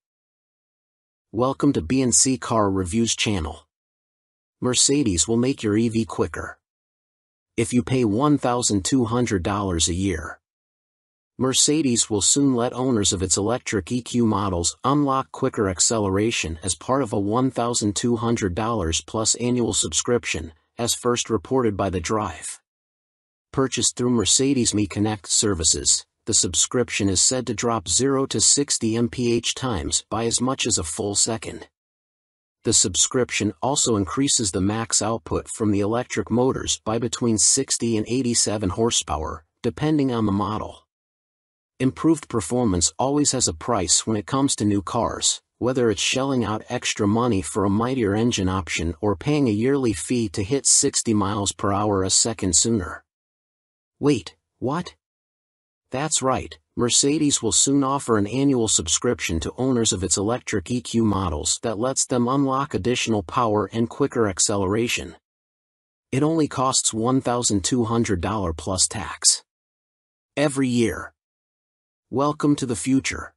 Speaker 4: Welcome to B&C Car Reviews channel. Mercedes will make your EV quicker. If you pay $1,200 a year. Mercedes will soon let owners of its electric EQ models unlock quicker acceleration as part of a $1,200 plus annual subscription, as first reported by The Drive. Purchased through Mercedes Me Connect services, the subscription is said to drop 0 to 60 mph times by as much as a full second. The subscription also increases the max output from the electric motors by between 60 and 87 horsepower, depending on the model. Improved performance always has a price when it comes to new cars, whether it's shelling out extra money for a mightier engine option or paying a yearly fee to hit 60 miles per hour a second sooner. Wait, what? That's right, Mercedes will soon offer an annual subscription to owners of its electric EQ models that lets them unlock additional power and quicker acceleration. It only costs $1,200 plus tax. Every year. Welcome to the future.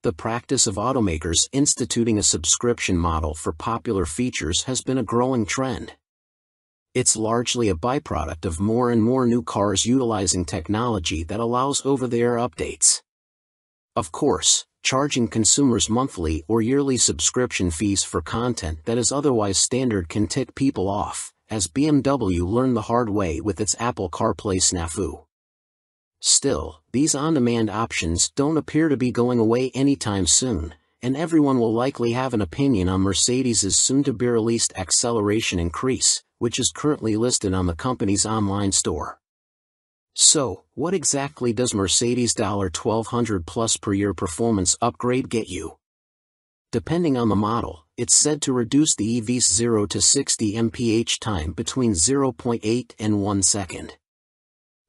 Speaker 4: The practice of automakers instituting a subscription model for popular features has been a growing trend. It's largely a byproduct of more and more new cars utilizing technology that allows over-the-air updates. Of course, charging consumers monthly or yearly subscription fees for content that is otherwise standard can tick people off, as BMW learned the hard way with its Apple CarPlay snafu. Still, these on-demand options don't appear to be going away anytime soon, and everyone will likely have an opinion on Mercedes's soon-to-be-released acceleration increase, which is currently listed on the company's online store. So, what exactly does Mercedes' $1,200 plus per year performance upgrade get you? Depending on the model, it's said to reduce the EV's 0 to 60 mph time between 0.8 and 1 second.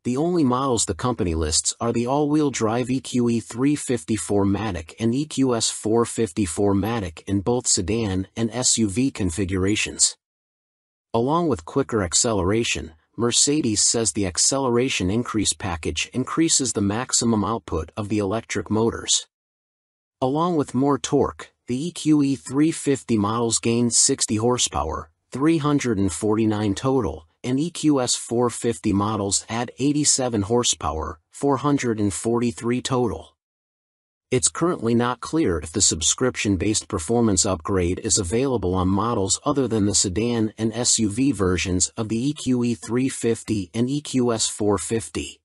Speaker 4: The only models the company lists are the all-wheel drive EQE 354 Matic and EQS 454 Matic in both sedan and SUV configurations. Along with quicker acceleration, Mercedes says the acceleration increase package increases the maximum output of the electric motors. Along with more torque, the EQE 350 models gain 60 horsepower, 349 total, and EQS 450 models add 87 horsepower, 443 total. It's currently not clear if the subscription-based performance upgrade is available on models other than the sedan and SUV versions of the EQE 350 and EQS 450.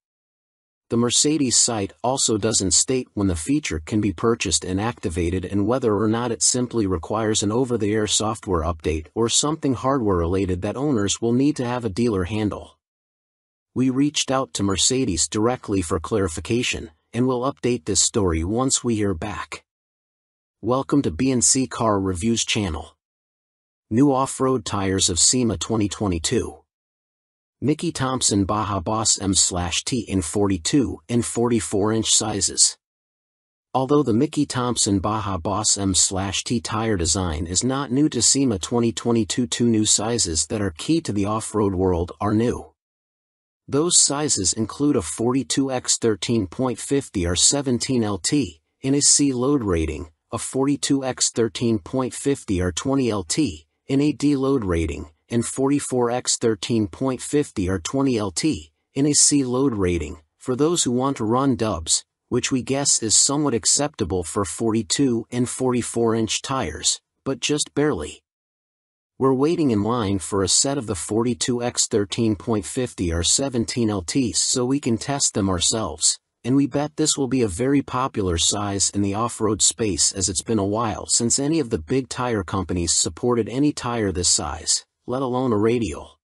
Speaker 4: The Mercedes site also doesn't state when the feature can be purchased and activated and whether or not it simply requires an over-the-air software update or something hardware-related that owners will need to have a dealer handle. We reached out to Mercedes directly for clarification, and we'll update this story once we hear back. Welcome to B&C Car Reviews channel. New off-road tires of SEMA 2022. Mickey Thompson Baja Boss M/T in 42 and 44-inch sizes. Although the Mickey Thompson Baja Boss M/T tire design is not new to SEMA 2022, two new sizes that are key to the off-road world are new. Those sizes include a 42x13.50 R17LT in a C load rating, a 42x13.50 R20LT in a D load rating, and 44x13.50 R20LT in a C load rating, for those who want to run dubs, which we guess is somewhat acceptable for 42 and 44-inch tires, but just barely. We're waiting in line for a set of the 42x13.50 R17LTs so we can test them ourselves, and we bet this will be a very popular size in the off-road space as it's been a while since any of the big tire companies supported any tire this size, let alone a radial.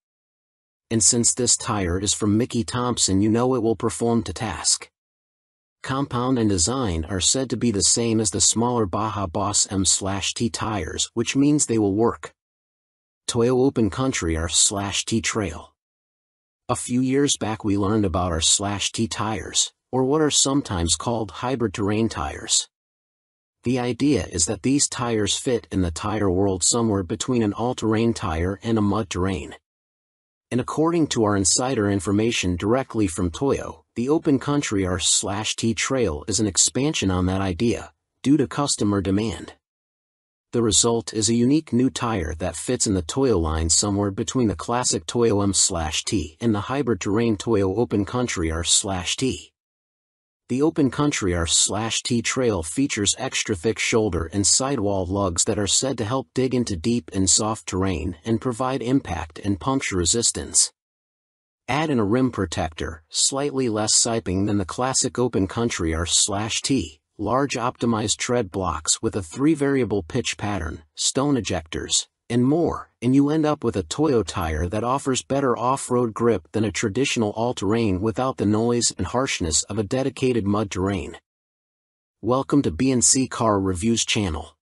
Speaker 4: And since this tire is from Mickey Thompson, you know it will perform to task. Compound and design are said to be the same as the smaller Baja Boss M/T tires, which means they will work. Toyo Open Country R/T Trail. A few years back we learned about R/T tires, or what are sometimes called hybrid terrain tires. The idea is that these tires fit in the tire world somewhere between an all-terrain tire and a mud terrain. And according to our insider information directly from Toyo, the Open Country R/T Trail is an expansion on that idea, due to customer demand. The result is a unique new tire that fits in the Toyo line somewhere between the classic Toyo M/T and the hybrid terrain Toyo Open Country R/T. The Open Country R/T trail features extra thick shoulder and sidewall lugs that are said to help dig into deep and soft terrain and provide impact and puncture resistance. Add in a rim protector, slightly less siping than the classic Open Country R/T, large optimized tread blocks with a 3-variable pitch pattern, stone ejectors, and more, and you end up with a Toyo tire that offers better off-road grip than a traditional all-terrain without the noise and harshness of a dedicated mud terrain. Welcome to B&C Car Reviews channel.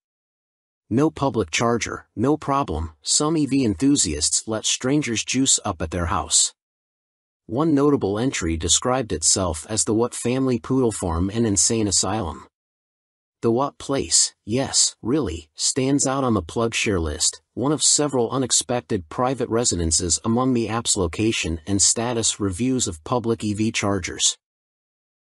Speaker 4: No public charger, no problem. Some EV enthusiasts let strangers juice up at their house. One notable entry described itself as the What Family Poodle Farm and Insane Asylum. The What place, yes, really, stands out on the PlugShare list, one of several unexpected private residences among the app's location and status reviews of public EV chargers.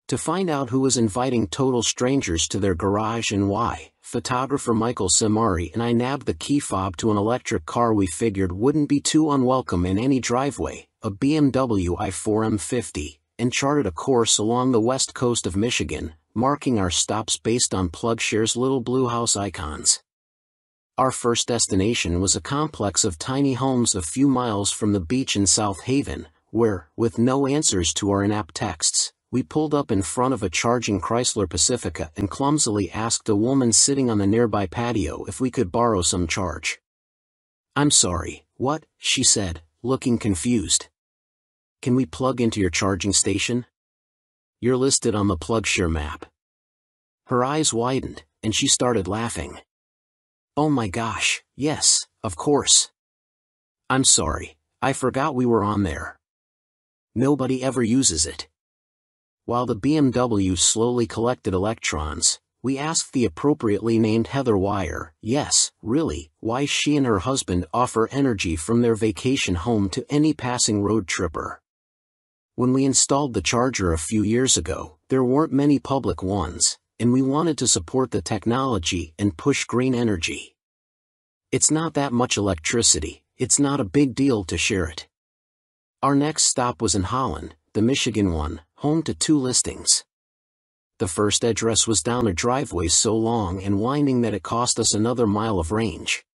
Speaker 4: To find out who was inviting total strangers to their garage and why, photographer Michael Samari and I nabbed the key fob to an electric car we figured wouldn't be too unwelcome in any driveway, a BMW i4 M50, and charted a course along the west coast of Michigan, marking our stops based on PlugShare's little blue house icons. Our first destination was a complex of tiny homes a few miles from the beach in South Haven, where, with no answers to our in-app texts, we pulled up in front of a charging Chrysler Pacifica and clumsily asked a woman sitting on the nearby patio if we could borrow some charge. "I'm sorry, what?" she said, looking confused. "Can we plug into your charging station? You're listed on the PlugShare map." Her eyes widened, and she started laughing. "Oh my gosh, yes, of course. I'm sorry, I forgot we were on there. Nobody ever uses it." While the BMW slowly collected electrons, we asked the appropriately named Heather Wire, yes, really, why she and her husband offer energy from their vacation home to any passing road tripper. When we installed the charger a few years ago, there weren't many public ones, and we wanted to support the technology and push green energy. It's not that much electricity, it's not a big deal to share it. Our next stop was in Holland, the Michigan one, home to 2 listings. The first address was down a driveway so long and winding that it cost us another mile of range.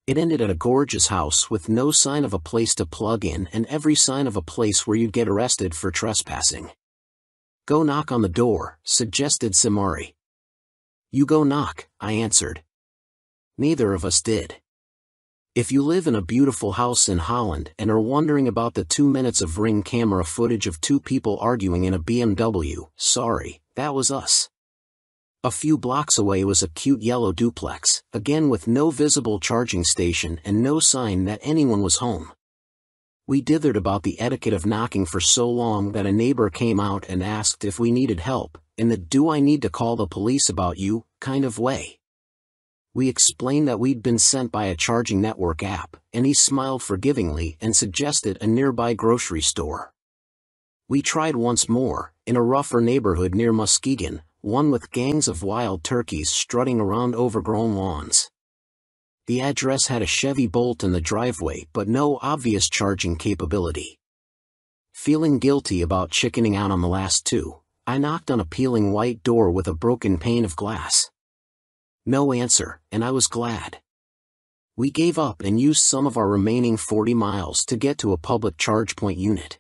Speaker 4: It ended at a gorgeous house with no sign of a place to plug in and every sign of a place where you'd get arrested for trespassing. "Go knock on the door," suggested Samari. "You go knock," I answered. Neither of us did. If you live in a beautiful house in Holland and are wondering about the 2 minutes of Ring camera footage of 2 people arguing in a BMW, sorry, that was us. A few blocks away was a cute yellow duplex, again with no visible charging station and no sign that anyone was home. We dithered about the etiquette of knocking for so long that a neighbor came out and asked if we needed help, in the "do I need to call the police about you" kind of way. We explained that we'd been sent by a charging network app, and he smiled forgivingly and suggested a nearby grocery store. We tried once more, in a rougher neighborhood near Muskegon, one with gangs of wild turkeys strutting around overgrown lawns. The address had a Chevy Bolt in the driveway but no obvious charging capability. Feeling guilty about chickening out on the last 2, I knocked on a peeling white door with a broken pane of glass. No answer, and I was glad. We gave up and used some of our remaining 40 miles to get to a public charge point unit.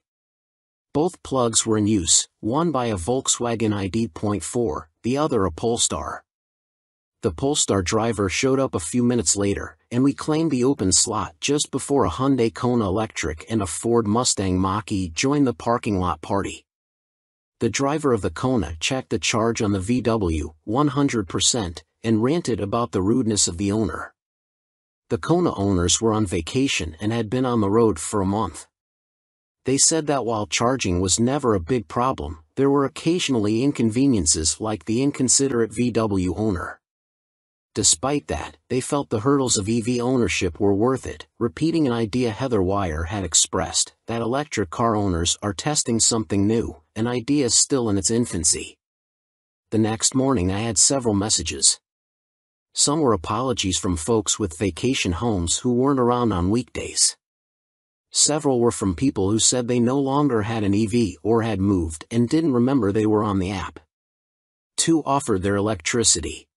Speaker 4: Both plugs were in use, one by a Volkswagen ID.4, the other a Polestar. The Polestar driver showed up a few minutes later, and we claimed the open slot just before a Hyundai Kona Electric and a Ford Mustang Mach-E joined the parking lot party. The driver of the Kona checked the charge on the VW, 100%, and ranted about the rudeness of the owner. The Kona owners were on vacation and had been on the road for a month. They said that while charging was never a big problem, there were occasionally inconveniences like the inconsiderate VW owner. Despite that, they felt the hurdles of EV ownership were worth it, repeating an idea Heather Wire had expressed, that electric car owners are testing something new, an idea still in its infancy. The next morning I had several messages. Some were apologies from folks with vacation homes who weren't around on weekdays. Several were from people who said they no longer had an EV or had moved and didn't remember they were on the app. 2 offered their electricity.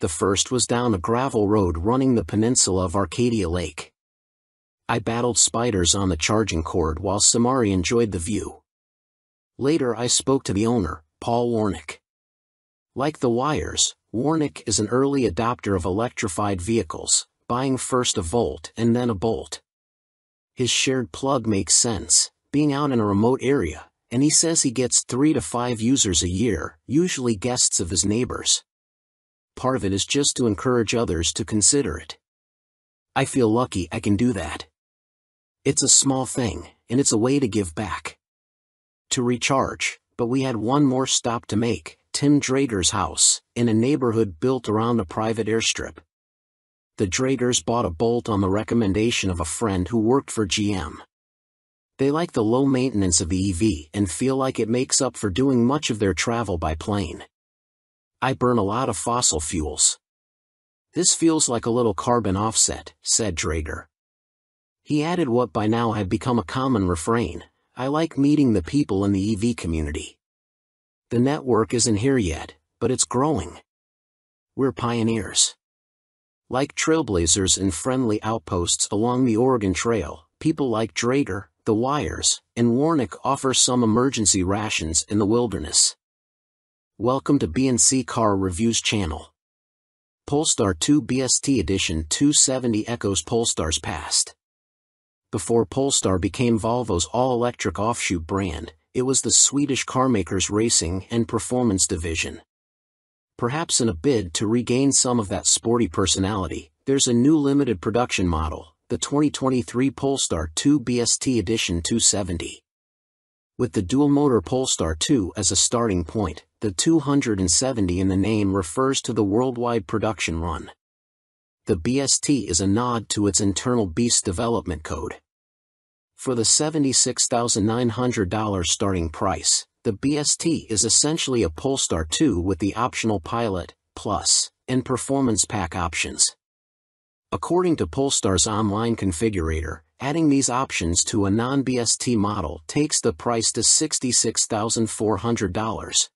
Speaker 4: The first was down a gravel road running the peninsula of Arcadia Lake. I battled spiders on the charging cord while Samari enjoyed the view. Later I spoke to the owner, Paul Warnick. Like the Wires, Warnick is an early adopter of electrified vehicles, buying first a Volt and then a Bolt. His shared plug makes sense, being out in a remote area, and he says he gets 3 to 5 users a year, usually guests of his neighbors. Part of it is just to encourage others to consider it. I feel lucky I can do that. It's a small thing, and it's a way to give back. To recharge, but we had one more stop to make, Tim Drager's house, in a neighborhood built around a private airstrip. The Dragers bought a Bolt on the recommendation of a friend who worked for GM. They like the low maintenance of the EV and feel like it makes up for doing much of their travel by plane. I burn a lot of fossil fuels. This feels like a little carbon offset, said Drager. He added what by now had become a common refrain, I like meeting the people in the EV community. The network isn't here yet, but it's growing. We're pioneers. Like trailblazers in friendly outposts along the Oregon Trail, people like Drager, the Wires, and Warnick offer some emergency rations in the wilderness. Welcome to B&C Car Reviews channel. Polestar 2 BST Edition 270 echoes Polestar's past. Before Polestar became Volvo's all-electric offshoot brand, it was the Swedish carmaker's racing and performance division. Perhaps in a bid to regain some of that sporty personality, there's a new limited production model, the 2023 Polestar 2 BST Edition 270. With the dual-motor Polestar 2 as a starting point, the 270 in the name refers to the worldwide production run. The BST is a nod to its internal BEAST development code. For the $76,900 starting price, the BST is essentially a Polestar 2 with the optional Pilot, Plus, and Performance Pack options. According to Polestar's online configurator, adding these options to a non-BST model takes the price to $66,400.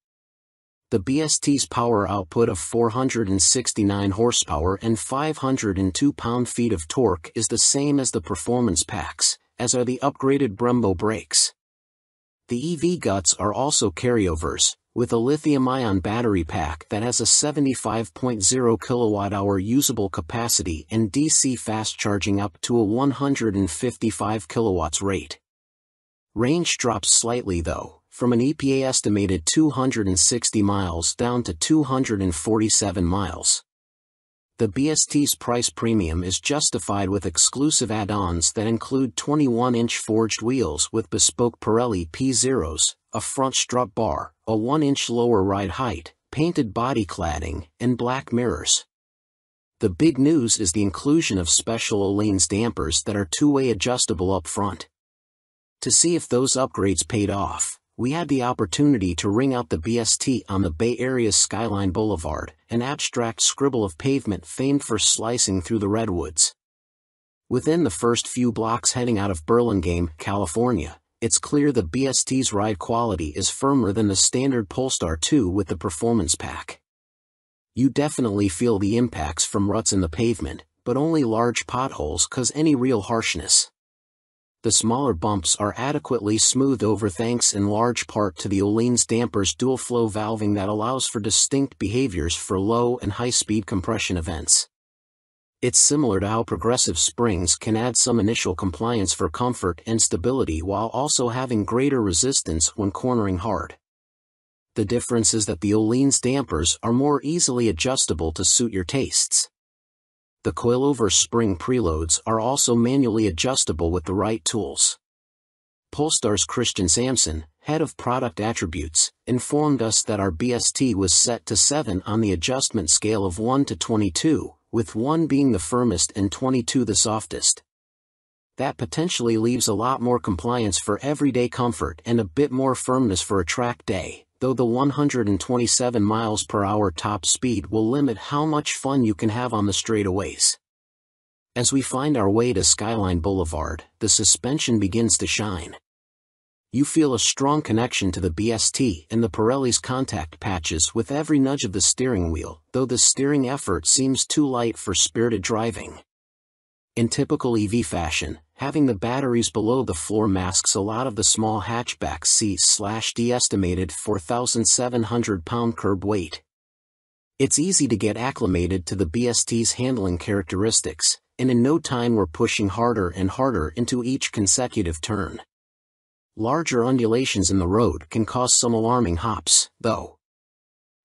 Speaker 4: The BST's power output of 469 horsepower and 502 pound-feet of torque is the same as the performance packs, as are the upgraded Brembo brakes. The EV guts are also carryovers, with a lithium-ion battery pack that has a 75.0 kWh usable capacity and DC fast charging up to a 155 kilowatts rate. Range drops slightly though, from an EPA estimated 260 miles down to 247 miles. The BST's price premium is justified with exclusive add-ons that include 21-inch forged wheels with bespoke Pirelli P0s, a front strut bar, a 1-inch lower ride height, painted body cladding, and black mirrors. The big news is the inclusion of special Öhlins dampers that are two-way adjustable up front. To see if those upgrades paid off, we had the opportunity to ring out the BST on the Bay Area's Skyline Boulevard, an abstract scribble of pavement famed for slicing through the redwoods. Within the first few blocks heading out of Burlingame, California, it's clear the BST's ride quality is firmer than the standard Polestar 2 with the performance pack. You definitely feel the impacts from ruts in the pavement, but only large potholes cause any real harshness. The smaller bumps are adequately smoothed over thanks in large part to the Öhlins dampers dual-flow valving that allows for distinct behaviors for low and high-speed compression events. It's similar to how progressive springs can add some initial compliance for comfort and stability while also having greater resistance when cornering hard. The difference is that the Öhlins dampers are more easily adjustable to suit your tastes. The coilover spring preloads are also manually adjustable with the right tools. Polestar's Christian Sampson, head of product attributes, informed us that our BST was set to 7 on the adjustment scale of 1 to 22, with 1 being the firmest and 22 the softest. That potentially leaves a lot more compliance for everyday comfort and a bit more firmness for a track day, though the 127 miles per hour top speed will limit how much fun you can have on the straightaways. As we find our way to Skyline Boulevard, the suspension begins to shine. You feel a strong connection to the BST and the Pirelli's contact patches with every nudge of the steering wheel, though the steering effort seems too light for spirited driving. In typical EV fashion, having the batteries below the floor masks a lot of the small hatchback C/D estimated 4,700 pound curb weight. It's easy to get acclimated to the BST's handling characteristics, and in no time we're pushing harder and harder into each consecutive turn. Larger undulations in the road can cause some alarming hops, though.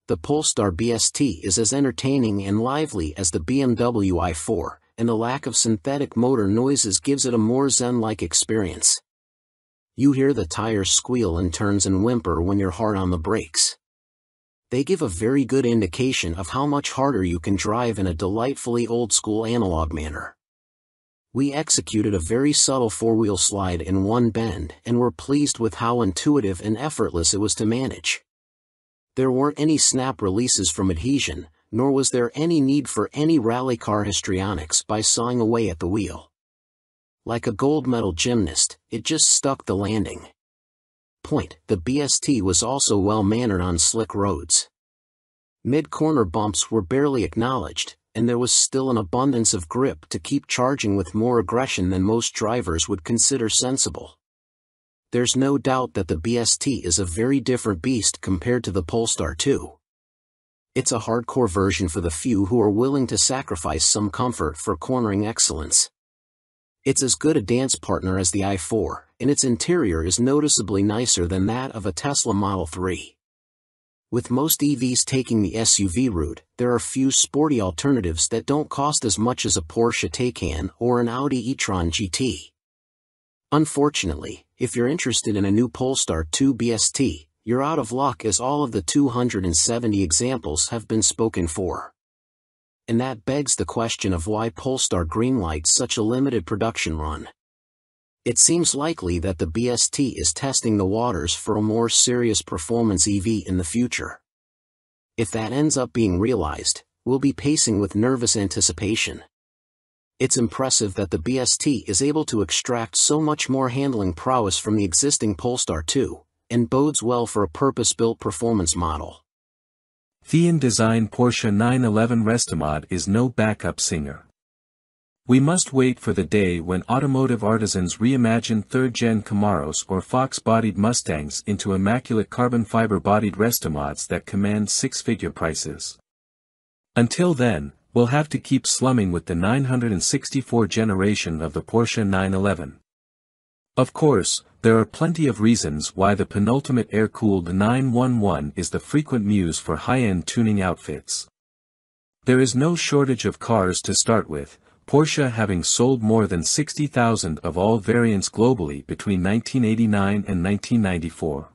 Speaker 4: The Polestar BST is as entertaining and lively as the BMW i4, and the lack of synthetic motor noises gives it a more zen-like experience. You hear the tires squeal in turns and whimper when you're hard on the brakes. They give a very good indication of how much harder you can drive in a delightfully old-school analog manner. We executed a very subtle four-wheel slide in one bend and were pleased with how intuitive and effortless it was to manage. There weren't any snap releases from adhesion, nor was there any need for any rally car histrionics by sawing away at the wheel. Like a gold medal gymnast, it just stuck the landing. The BST was also well-mannered on slick roads. Mid-corner bumps were barely acknowledged, and there was still an abundance of grip to keep charging with more aggression than most drivers would consider sensible. There's no doubt that the BST is a very different beast compared to the Polestar 2. It's a hardcore version for the few who are willing to sacrifice some comfort for cornering excellence. It's as good a dance partner as the i4, and its interior is noticeably nicer than that of a Tesla Model 3. With most EVs taking the SUV route, there are few sporty alternatives that don't cost as much as a Porsche Taycan or an Audi e-tron GT. Unfortunately, if you're interested in a new Polestar 2 BST, you're out of luck as all of the 270 examples have been spoken for. And that begs the question of why Polestar greenlights such a limited production run. It seems likely that the BST is testing the waters for a more serious performance EV in the future. If that ends up being realized, we'll be pacing with nervous anticipation. It's impressive that the BST is able to extract so much more handling prowess from the existing Polestar 2, and bodes well for a purpose-built performance model.
Speaker 5: Thean Design Porsche 911 Restomod is no backup singer. We must wait for the day when automotive artisans reimagine third-gen Camaros or Fox-bodied Mustangs into immaculate carbon fiber-bodied Restomods that command six-figure prices. Until then, we'll have to keep slumming with the 964 generation of the Porsche 911. Of course, there are plenty of reasons why the penultimate air-cooled 911 is the frequent muse for high-end tuning outfits. There is no shortage of cars to start with, Porsche having sold more than 60,000 of all variants globally between 1989 and 1994.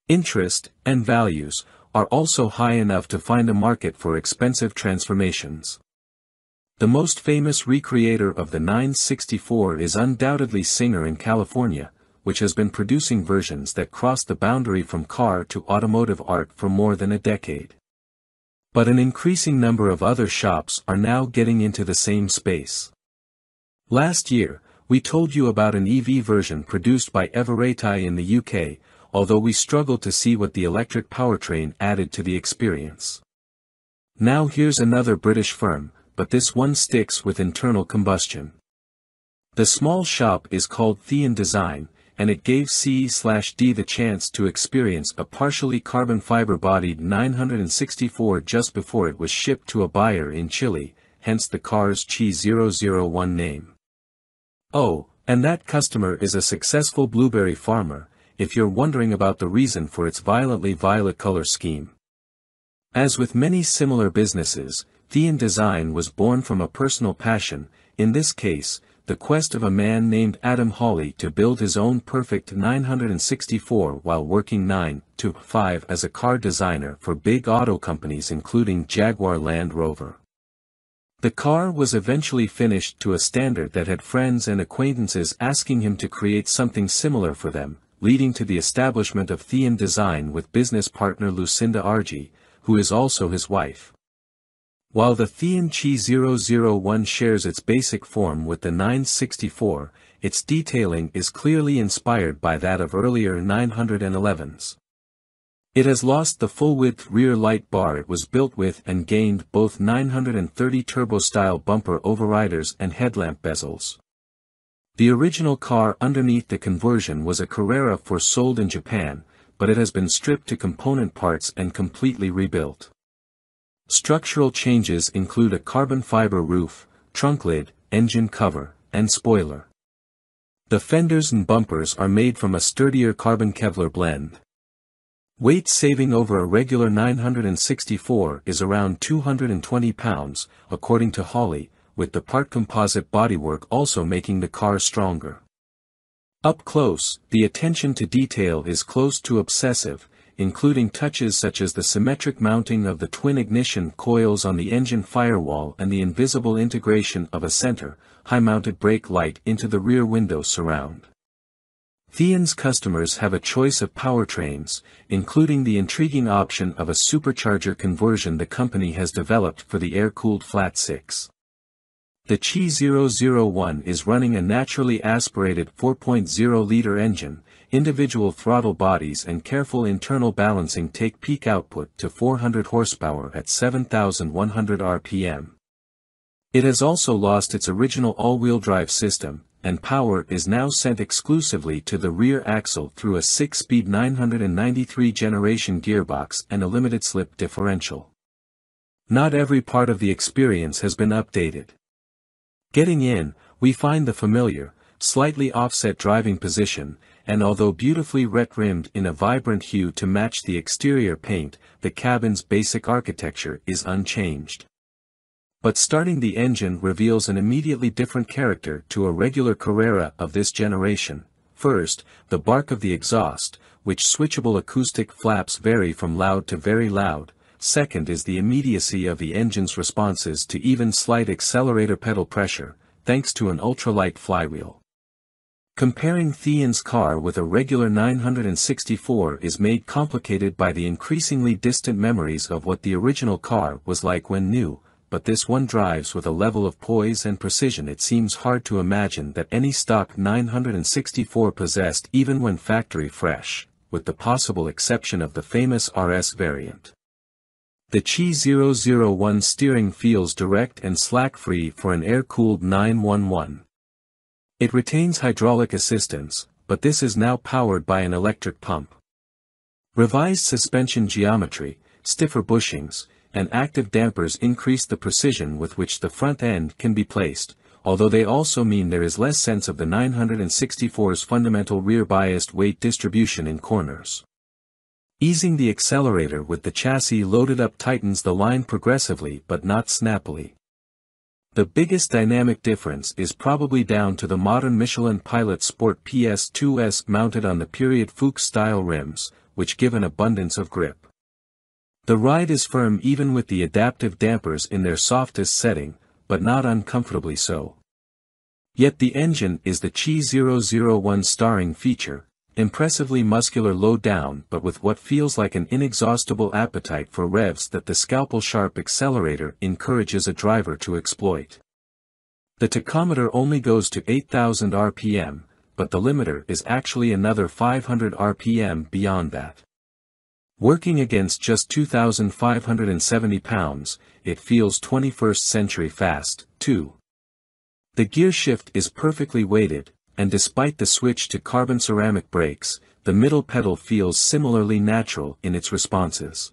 Speaker 5: Interest, and values, are also high enough to find a market for expensive transformations. The most famous recreator of the 964 is undoubtedly Singer in California, which has been producing versions that cross the boundary from car to automotive art for more than a decade. But an increasing number of other shops are now getting into the same space. Last year, we told you about an EV version produced by Everetai in the UK, although we struggled to see what the electric powertrain added to the experience. Now here's another British firm, but this one sticks with internal combustion. The small shop is called Thean Design, and it gave C/D the chance to experience a partially carbon fiber-bodied 964 just before it was shipped to a buyer in Chile, hence the car's Chi001 name. Oh, and that customer is a successful blueberry farmer, if you're wondering about the reason for its violently violet color scheme. As with many similar businesses, Thean Design was born from a personal passion, in this case, the quest of a man named Adam Hawley to build his own perfect 964 while working 9 to 5 as a car designer for big auto companies including Jaguar Land Rover. The car was eventually finished to a standard that had friends and acquaintances asking him to create something similar for them, leading to the establishment of Thean Design with business partner Lucinda Argy, who is also his wife. While the Thean Chi 001 shares its basic form with the 964, its detailing is clearly inspired by that of earlier 911s. It has lost the full-width rear light bar it was built with and gained both 930 turbo-style bumper overriders and headlamp bezels. The original car underneath the conversion was a Carrera sold in Japan, but it has been stripped to component parts and completely rebuilt. Structural changes include a carbon fiber roof, trunk lid, engine cover, and spoiler. The fenders and bumpers are made from a sturdier carbon Kevlar blend. Weight saving over a regular 964 is around 220 pounds, according to Holley, with the part composite bodywork also making the car stronger. Up close, the attention to detail is close to obsessive, including touches such as the symmetric mounting of the twin ignition coils on the engine firewall and the invisible integration of a center, high-mounted brake light into the rear window surround. Thean's customers have a choice of powertrains, including the intriguing option of a supercharger conversion the company has developed for the air-cooled flat six. The Chi 001 is running a naturally aspirated 4.0-liter engine. Individual throttle bodies and careful internal balancing take peak output to 400 horsepower at 7,100 rpm. It has also lost its original all-wheel drive system, and power is now sent exclusively to the rear axle through a 6-speed 993 generation gearbox and a limited-slip differential. Not every part of the experience has been updated. Getting in, we find the familiar, slightly offset driving position, and although beautifully ret-rimmed in a vibrant hue to match the exterior paint, the cabin's basic architecture is unchanged. But starting the engine reveals an immediately different character to a regular Carrera of this generation. First, the bark of the exhaust, which switchable acoustic flaps vary from loud to very loud. Second is the immediacy of the engine's responses to even slight accelerator pedal pressure, thanks to an ultralight flywheel. Comparing Thean's car with a regular 964 is made complicated by the increasingly distant memories of what the original car was like when new, but this one drives with a level of poise and precision it seems hard to imagine that any stock 964 possessed even when factory fresh, with the possible exception of the famous RS variant. The Chi 001 steering feels direct and slack-free for an air-cooled 911. It retains hydraulic assistance, but this is now powered by an electric pump. Revised suspension geometry, stiffer bushings, and active dampers increase the precision with which the front end can be placed, although they also mean there is less sense of the 964's fundamental rear-biased weight distribution in corners. Easing the accelerator with the chassis loaded up tightens the line progressively but not snappily. The biggest dynamic difference is probably down to the modern Michelin Pilot Sport PS2S mounted on the period Fuchs-style rims, which give an abundance of grip. The ride is firm even with the adaptive dampers in their softest setting, but not uncomfortably so. Yet the engine is the Chi 001 starring feature, impressively muscular low down but with what feels like an inexhaustible appetite for revs that the scalpel-sharp accelerator encourages a driver to exploit. The tachometer only goes to 8,000 rpm, but the limiter is actually another 500 rpm beyond that. Working against just 2,570 pounds, it feels 21st century fast, too. The gear shift is perfectly weighted, and despite the switch to carbon ceramic brakes, the middle pedal feels similarly natural in its responses.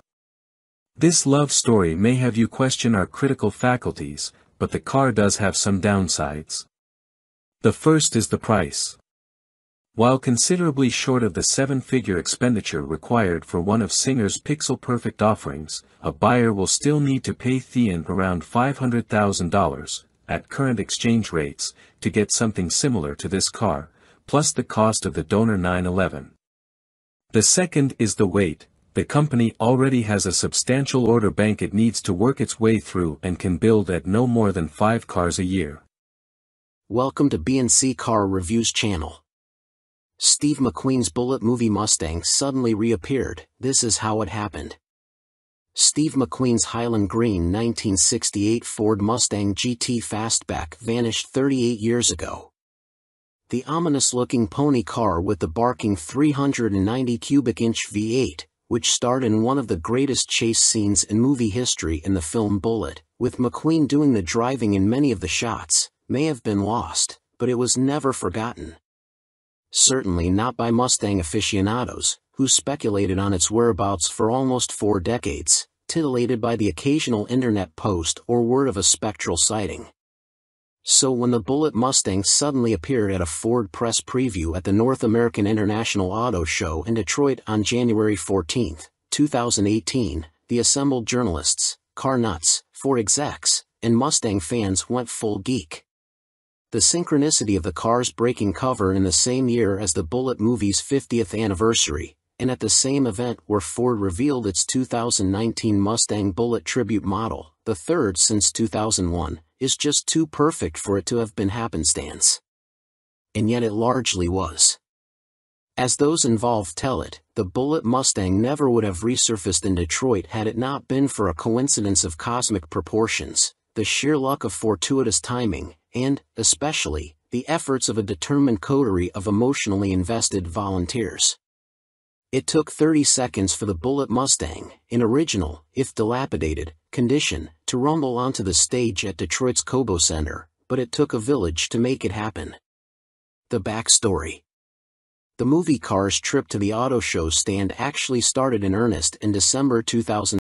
Speaker 5: This love story may have you question our critical faculties, but the car does have some downsides. The first is the price. While considerably short of the seven-figure expenditure required for one of Singer's pixel-perfect offerings, a buyer will still need to pay Thean around $500,000, at current exchange rates, to get something similar to this car, plus the cost of the donor 911. The second is the weight. The company already has a substantial order bank it needs to work its way through and can build at no more than 5 cars a year.
Speaker 4: Welcome to B&C Car Reviews channel. Steve McQueen's Bullet movie Mustang suddenly reappeared. This is how it happened. Steve McQueen's Highland Green 1968 Ford Mustang GT Fastback vanished 38 years ago. The ominous-looking pony car with the barking 390 cubic inch V8, which starred in one of the greatest chase scenes in movie history in the film Bullitt, with McQueen doing the driving in many of the shots, may have been lost, but it was never forgotten. Certainly not by Mustang aficionados, who speculated on its whereabouts for almost 4 decades, titillated by the occasional internet post or word of a spectral sighting. So when the Bullitt Mustang suddenly appeared at a Ford press preview at the North American International Auto Show in Detroit on January 14, 2018, the assembled journalists, car nuts, Ford execs, and Mustang fans went full geek. The synchronicity of the car's breaking cover in the same year as the Bullitt movie's 50th anniversary, and at the same event where Ford revealed its 2019 Mustang Bullitt tribute model, the third since 2001, is just too perfect for it to have been happenstance. And yet it largely was. As those involved tell it, the Bullitt Mustang never would have resurfaced in Detroit had it not been for a coincidence of cosmic proportions, the sheer luck of fortuitous timing, and, especially, the efforts of a determined coterie of emotionally invested volunteers. It took 30 seconds for the Bullitt Mustang, in original, if dilapidated, condition, to rumble onto the stage at Detroit's Cobo Center, but it took a village to make it happen. The backstory. The movie car's trip to the auto show stand actually started in earnest in December 2000.